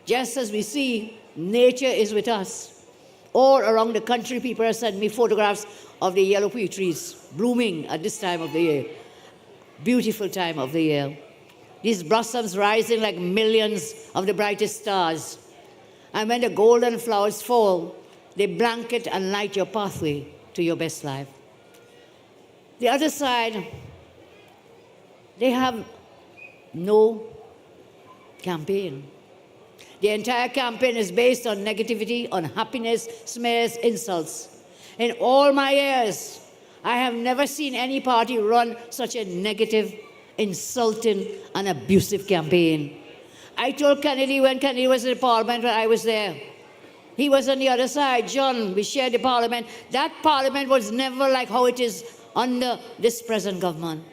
Just as we see, nature is with us. All around the country, people have sent me photographs of the yellow peach trees blooming at this time of the year. Beautiful time of the year. These blossoms rising like millions of the brightest stars. And when the golden flowers fall, they blanket and light your pathway to your best life. The other side, they have no campaign. The entire campaign is based on negativity, on happiness, smears, insults. In all my years, I have never seen any party run such a negative, insulting, and abusive campaign. I told Kennedy when Kennedy was in the parliament when I was there. He was on the other side. John, we shared the parliament. That parliament was never like how it is under this present government.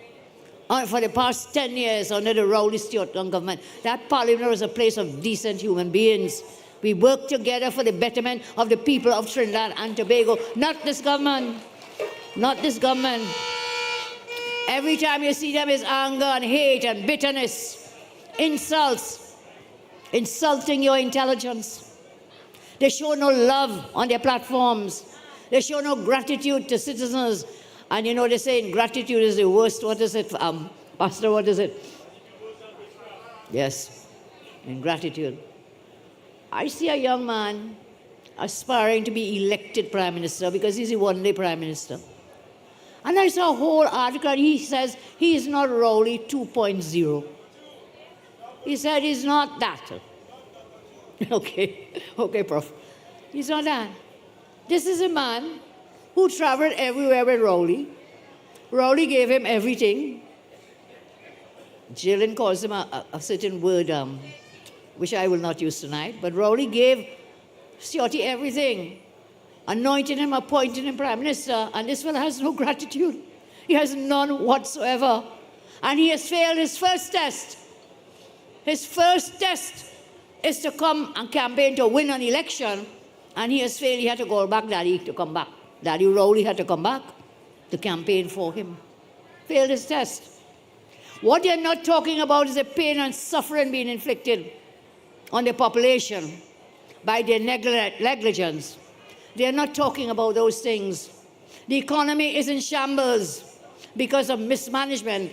For the past 10 years under the Rowley Stewart government, that parliament was a place of decent human beings. We worked together for the betterment of the people of Trinidad and Tobago, not this government. Not this government. Every time you see them is anger and hate and bitterness, insults, insulting your intelligence. They show no love on their platforms. They show no gratitude to citizens. And you know, they say ingratitude is the worst. What is it, Pastor, what is it? Yes, ingratitude. I see a young man aspiring to be elected Prime Minister because he's a one-day Prime Minister. And I saw a whole article, and he says he is not Rowley 2.0. He said he's not that. Okay, Prof. He's not that. This is a man who traveled everywhere with Rowley. Rowley gave him everything. Jillian calls him a certain word, which I will not use tonight, but Rowley gave Stuarty everything, anointed him, appointed him Prime Minister, and this fellow has no gratitude. He has none whatsoever. And he has failed his first test. His first test is to come and campaign to win an election, and he has failed. He had to go back, Daddy, to come back. Daddy Rowley had to come back to campaign for him. Failed his test. What they're not talking about is the pain and suffering being inflicted on the population by their negligence. They're not talking about those things. The economy is in shambles because of mismanagement.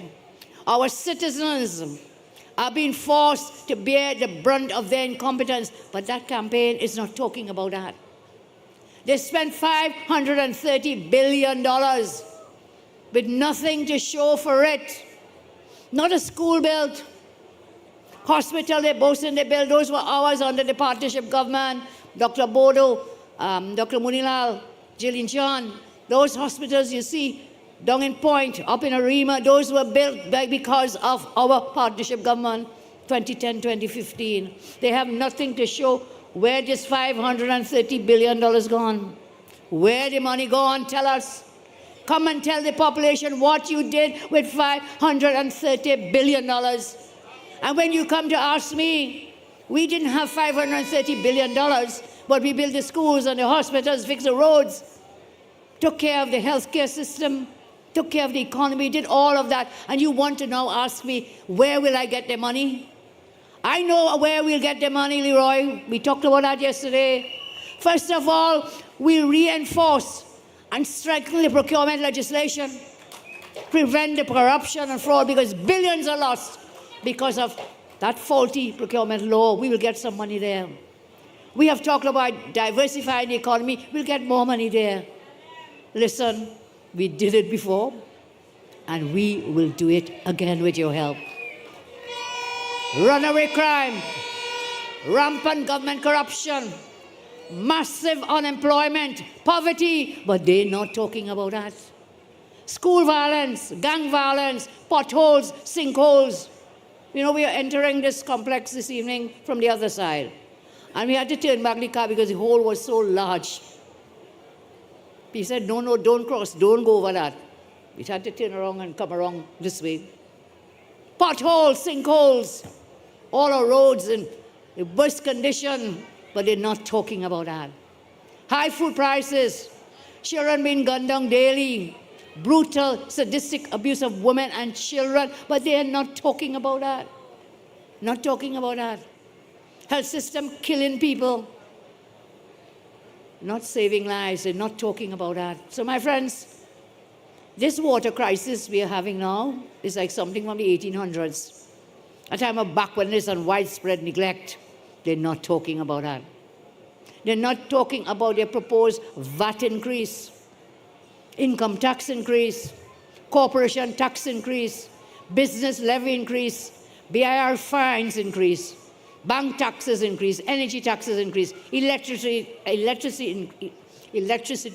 Our citizens are being forced to bear the brunt of their incompetence. But that campaign is not talking about that. They spent $530 billion with nothing to show for it. Not a school built. Hospital they boasted they built. Those were ours under the partnership government. Dr. Bodo, Dr. Munilal, Jillian John. Those hospitals you see down in Point, up in Arima, those were built because of our partnership government, 2010, 2015. They have nothing to show. Where this $530 billion gone? Where the money gone? Tell us. Come and tell the population what you did with $530 billion. And when you come to ask me, we didn't have $530 billion, but we built the schools and the hospitals, fixed the roads, took care of the healthcare system, took care of the economy, did all of that. And you want to now ask me, where will I get the money? I know where we'll get the money, Leroy. We talked about that yesterday. First of all, we'll reinforce and strengthen the procurement legislation, prevent the corruption and fraud, because billions are lost because of that faulty procurement law. We will get some money there. We have talked about diversifying the economy. We'll get more money there. Listen, we did it before, and we will do it again with your help. Runaway crime, rampant government corruption, massive unemployment, poverty, but they're not talking about that. School violence, gang violence, potholes, sinkholes. You know, we are entering this complex this evening from the other side. And we had to turn back the car because the hole was so large. He said, no, don't cross, don't go over that. We had to turn around and come around this way. Potholes, sinkholes, all our roads in the worst condition, but they're not talking about that. High food prices, children being gunned down daily, brutal, sadistic abuse of women and children, but they are not talking about that. Not talking about that. Health system killing people, not saving lives, they're not talking about that. So my friends, this water crisis we are having now is like something from the 1800s. A time of backwardness and widespread neglect. They're not talking about that. They're not talking about their proposed VAT increase, income tax increase, corporation tax increase, business levy increase, BIR fines increase, bank taxes increase, energy taxes increase, electricity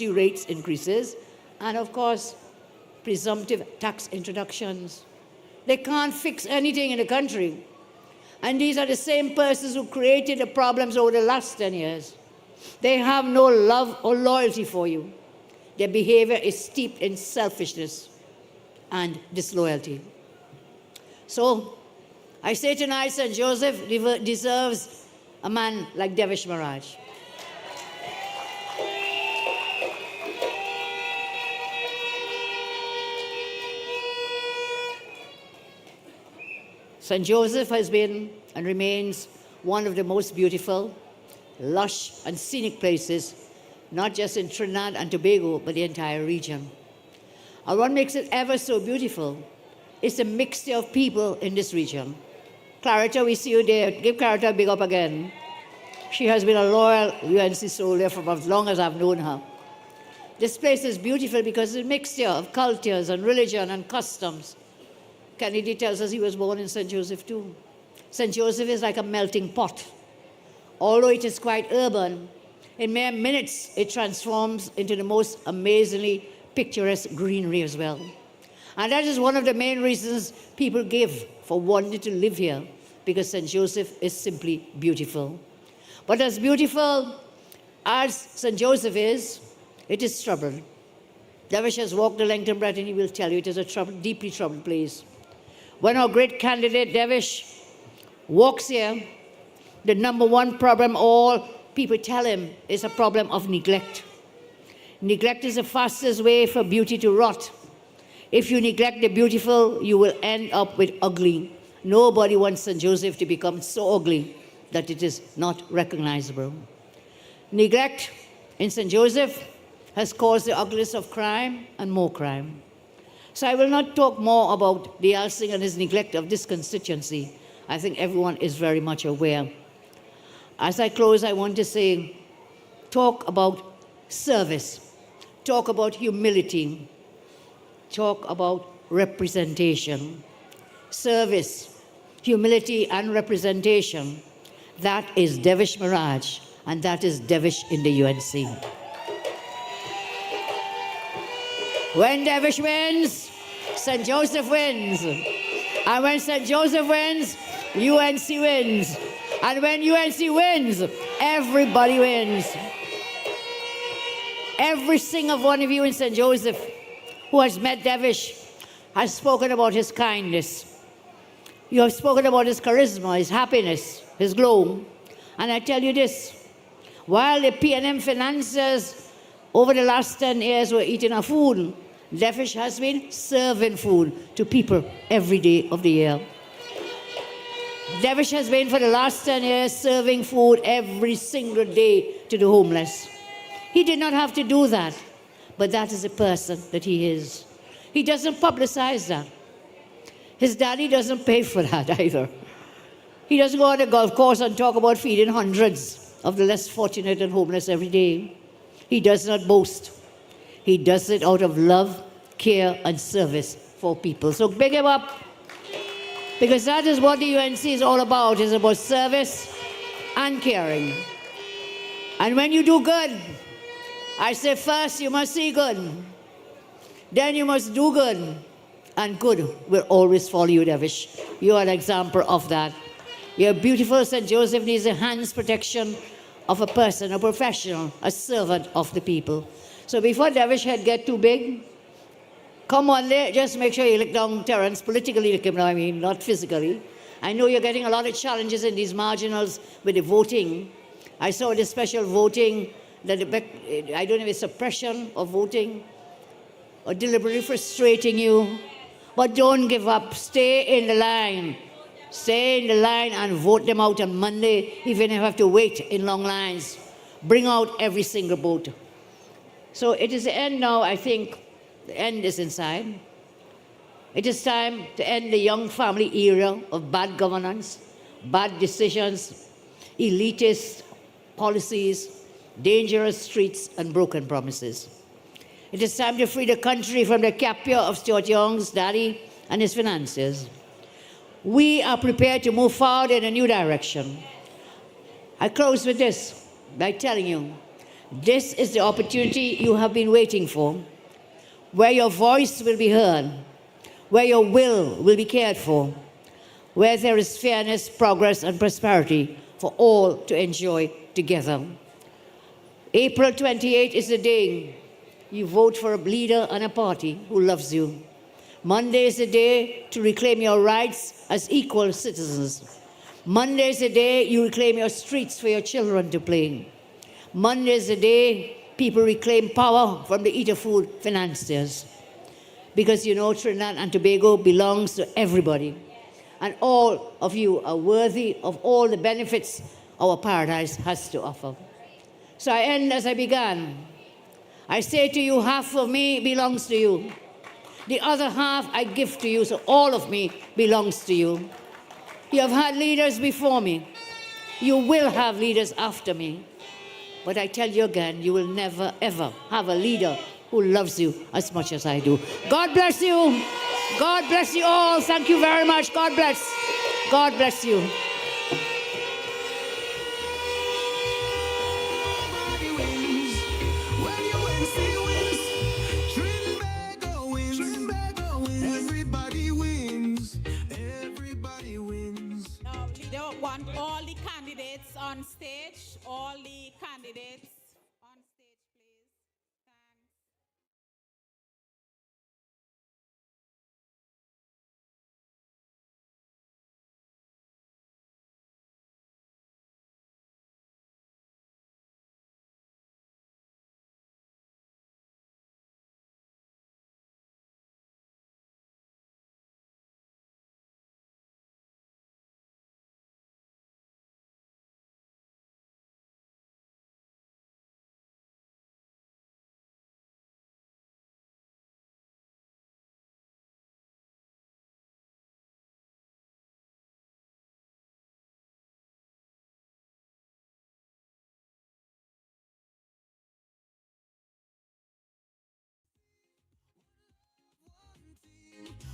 rates increases, and of course, presumptive tax introductions. They can't fix anything in the country. And these are the same persons who created the problems over the last 10 years. They have no love or loyalty for you. Their behavior is steeped in selfishness and disloyalty. So, I say tonight, St. Joseph deserves a man like Devish Maharaj. St. Joseph has been and remains one of the most beautiful, lush, and scenic places, not just in Trinidad and Tobago, but the entire region. And what makes it ever so beautiful is the mixture of people in this region. Clarita, we see you there. Give Clarita a big up again. She has been a loyal UNC soldier for as long as I've known her. This place is beautiful because it's a mixture of cultures and religion and customs. Kennedy tells us he was born in St. Joseph too. St. Joseph is like a melting pot. Although it is quite urban, in mere minutes it transforms into the most amazingly picturesque greenery as well. And that is one of the main reasons people give for wanting to live here, because St. Joseph is simply beautiful. But as beautiful as St. Joseph is, it is troubled. Devish has walked the length and breadth, and he will tell you it is a deeply troubled place. When our great candidate Devish walks here, the number one problem all people tell him is a problem of neglect. Neglect is the fastest way for beauty to rot. If you neglect the beautiful, you will end up with ugly. Nobody wants St. Joseph to become so ugly that it is not recognizable. Neglect in St. Joseph has caused the ugliness of crime and more crime. So I will not talk more about the Al Singh and his neglect of this constituency. I think everyone is very much aware. As I close, I want to say, talk about service, talk about humility, talk about representation. Service, humility, and representation. That is Devish Mirage, and that is Devish in the UNC. When Devish wins, St. Joseph wins. And when St. Joseph wins, UNC wins. And when UNC wins, everybody wins. Every single one of you in St. Joseph who has met Devish has spoken about his kindness. You have spoken about his charisma, his happiness, his glow. And I tell you this, while the P&M financiers over the last 10 years were eating our food, Devish has been serving food to people every day of the year. Devish has been for the last 10 years serving food every single day to the homeless. He did not have to do that, but that is the person that he is. He doesn't publicize that. His daddy doesn't pay for that either. He doesn't go on the golf course and talk about feeding hundreds of the less fortunate and homeless every day. He does not boast. He does it out of love, care, and service for people. So big him up, because that is what the UNC is all about. It's about service and caring. And when you do good, I say first you must see good, then you must do good, and good will always follow you, Devish. You are an example of that. You're beautiful. St. Joseph needs the hands protection of a person, a professional, a servant of the people. So before Devish head get too big, come one day, just make sure you look down Terence, politically look him down, I mean, not physically. I know you're getting a lot of challenges in these marginals with the voting. I saw the special voting, that I don't know if it's suppression of voting or deliberately frustrating you. But don't give up. Stay in the line. Stay in the line and vote them out on Monday, even if you have to wait in long lines. Bring out every single vote. So it is the end now, I think. The end is inside. It is time to end the young family era of bad governance, bad decisions, elitist policies, dangerous streets, and broken promises. It is time to free the country from the capture of Stuart Young's daddy and his financiers. We are prepared to move forward in a new direction. I close with this by telling you, this is the opportunity you have been waiting for, where your voice will be heard, where your will be cared for, where there is fairness, progress, and prosperity for all to enjoy together. April 28 is the day you vote for a leader and a party who loves you. Monday is the day to reclaim your rights as equal citizens. Monday is the day you reclaim your streets for your children to play in. Monday is the day people reclaim power from the eater food financiers. Because you know Trinidad and Tobago belongs to everybody. And all of you are worthy of all the benefits our paradise has to offer. So I end as I began. I say to you, half of me belongs to you. The other half I give to you, so all of me belongs to you. You have had leaders before me. You will have leaders after me. But I tell you again, you will never, ever have a leader who loves you as much as I do. God bless you. God bless you all. Thank you very much. God bless. God bless you. Now, they want all the candidates on stage, all the candidates.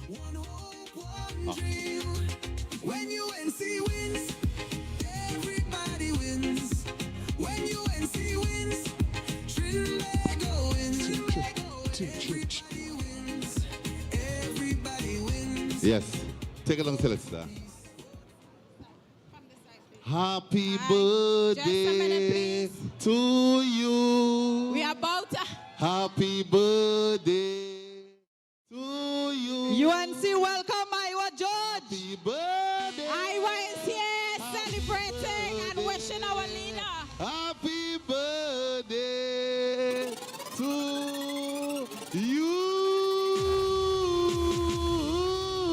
One hope, one dream. When UNC wins, everybody wins. When UNC wins, Trinbago wins. Everybody wins. Everybody wins. Yes. Take it along till it's there. Happy Just a minute, birthday please. to you. We are about to... Happy birthday to you. UNC, welcome Iowa George. Happy birthday. Iowa is here celebrating and wishing our leader. Happy birthday to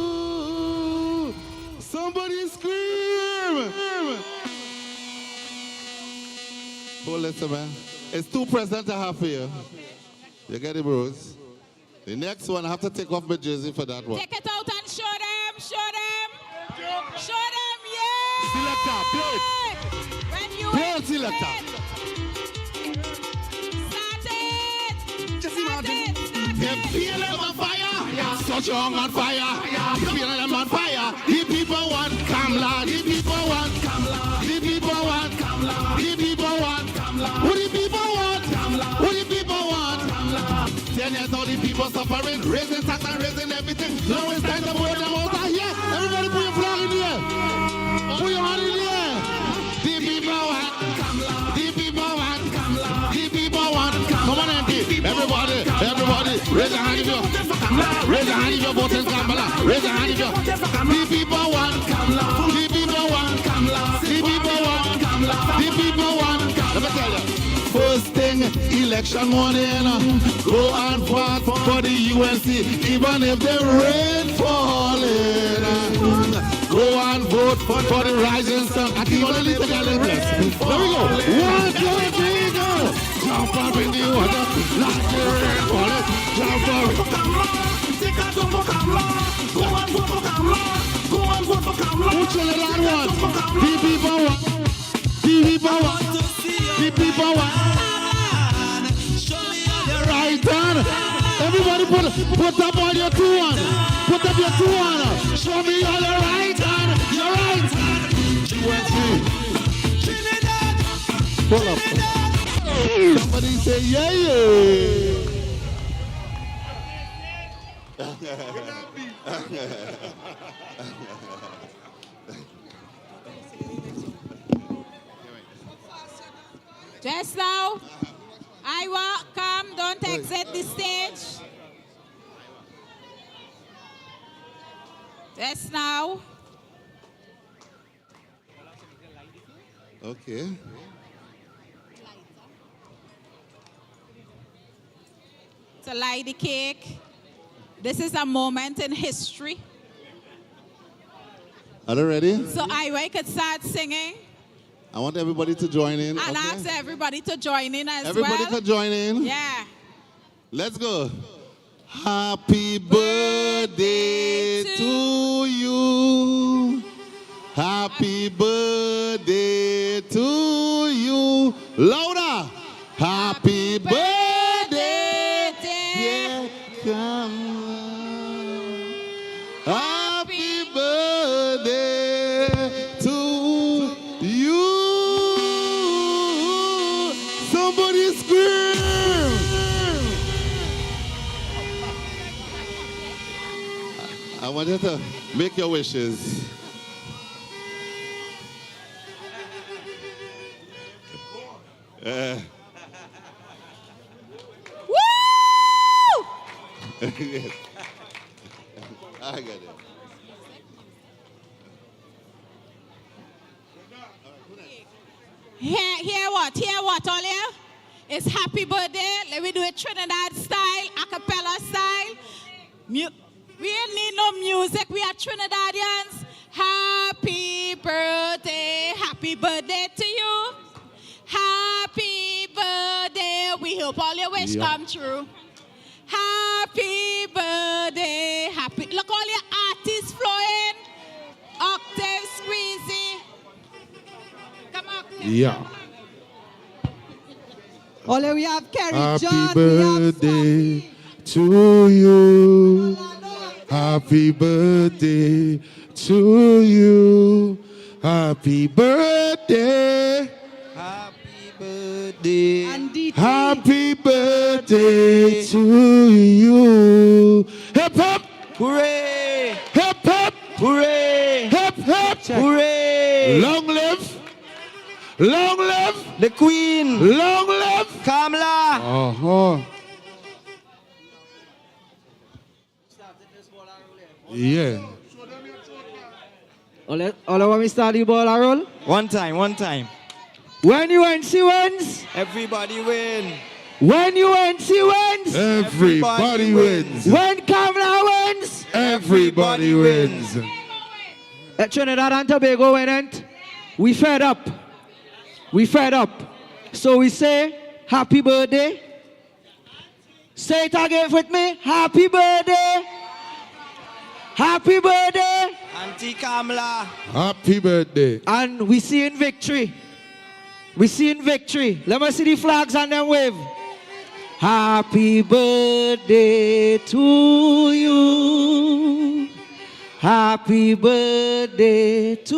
you. Somebody scream. Oh, listen, man. It's two presents I have for you. You get it, bros? The next one, I have to take off my jersey for that one. Take it out and show them, show them. Show them, yeah. Selector, play it. When you Play it, win, selector. Start it. Just Start imagine. it. Start The it. PLM on fire, so strong on fire. The PLM on fire. The people want Kamla. The people want Kamla. The people want Kamla. The people want Kamla. Who the people want? Kamla. Who the people want? Kamla. 10 years all the people suffering, raising tax and raising everything. Now it's time to put them out here. Everybody put your flag in the air. Put your hand in the air. The people want Kamla. The people want Kamla. The people want Kamla. Come on, Auntie. Everybody, raise your hand if you're raise your hand if you're voting Kamala. Raise your hand if you're the people want Kamala. The people want Kamala. The people want Kamala. The people want Kamala. Let me tell you. First thing, election morning, go and vote for the UNC, even if the rain falling. Go and vote for the rising sun. I think all the little guys are blessed. There we go. 1, 2, 3, go. Jump up in the water, like the rain falling. Jump up. Take a jump for Kamla. Go and vote for Kamla. Go and vote for Kamla. Who tell you that one? The people want. The people want. The people want. Right on. Everybody put up all your 2-1. Put up your 2-1. Show me all your right hand. Your right hand. UNC. Pull up. Somebody say yeah, Just now, Iowa, come, don't exit the stage. Just now. Okay. To light the cake. This is a moment in history. Are they ready? So Iowa could start singing I want everybody to join in. and Okay? ask everybody to join in as Everybody well. can join in. Yeah. Let's go. Happy birthday to you. Happy birthday to you. Louder. Happy birthday, dear Kamala. Happy birthday to you. Somebody scream. I want you to make your wishes. Woo! I got it. Hear what, all you? It's happy birthday. Let me do it Trinidad style, a cappella style. We ain't need no music. We are Trinidadians. Happy birthday to you. Happy birthday. We hope all your wish come true. Happy birthday. Look, all your artists flowing. Octave squeezy. Come on. Yeah. Ole, we have Kerry Happy John. birthday to you. Happy birthday to you. Happy birthday. Happy birthday. And DT. Happy birthday to you. Hip hop. Hooray! Hip hop. Hooray! Hip hop. Hooray! Long live. Long live. The Queen! Long live. Kamala! Uh-huh. Yeah. All I want me start the ball roll? One time. When UNC wins, everybody win. When UNC wins, Everybody wins. when Kamala wins, Everybody wins. at Trinidad and Tobago went, we fed up. We fed up. So we say, happy birthday. Say it again with me. Happy birthday. Happy birthday. Auntie Kamala. Happy birthday. And we see in victory. We see in victory. Let me see the flags and then wave. Happy birthday to you. Happy birthday to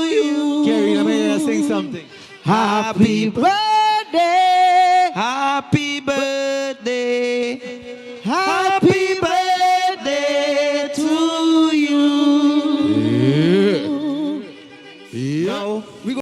you. Kerry, let me sing something. Happy birthday. Happy birthday. Happy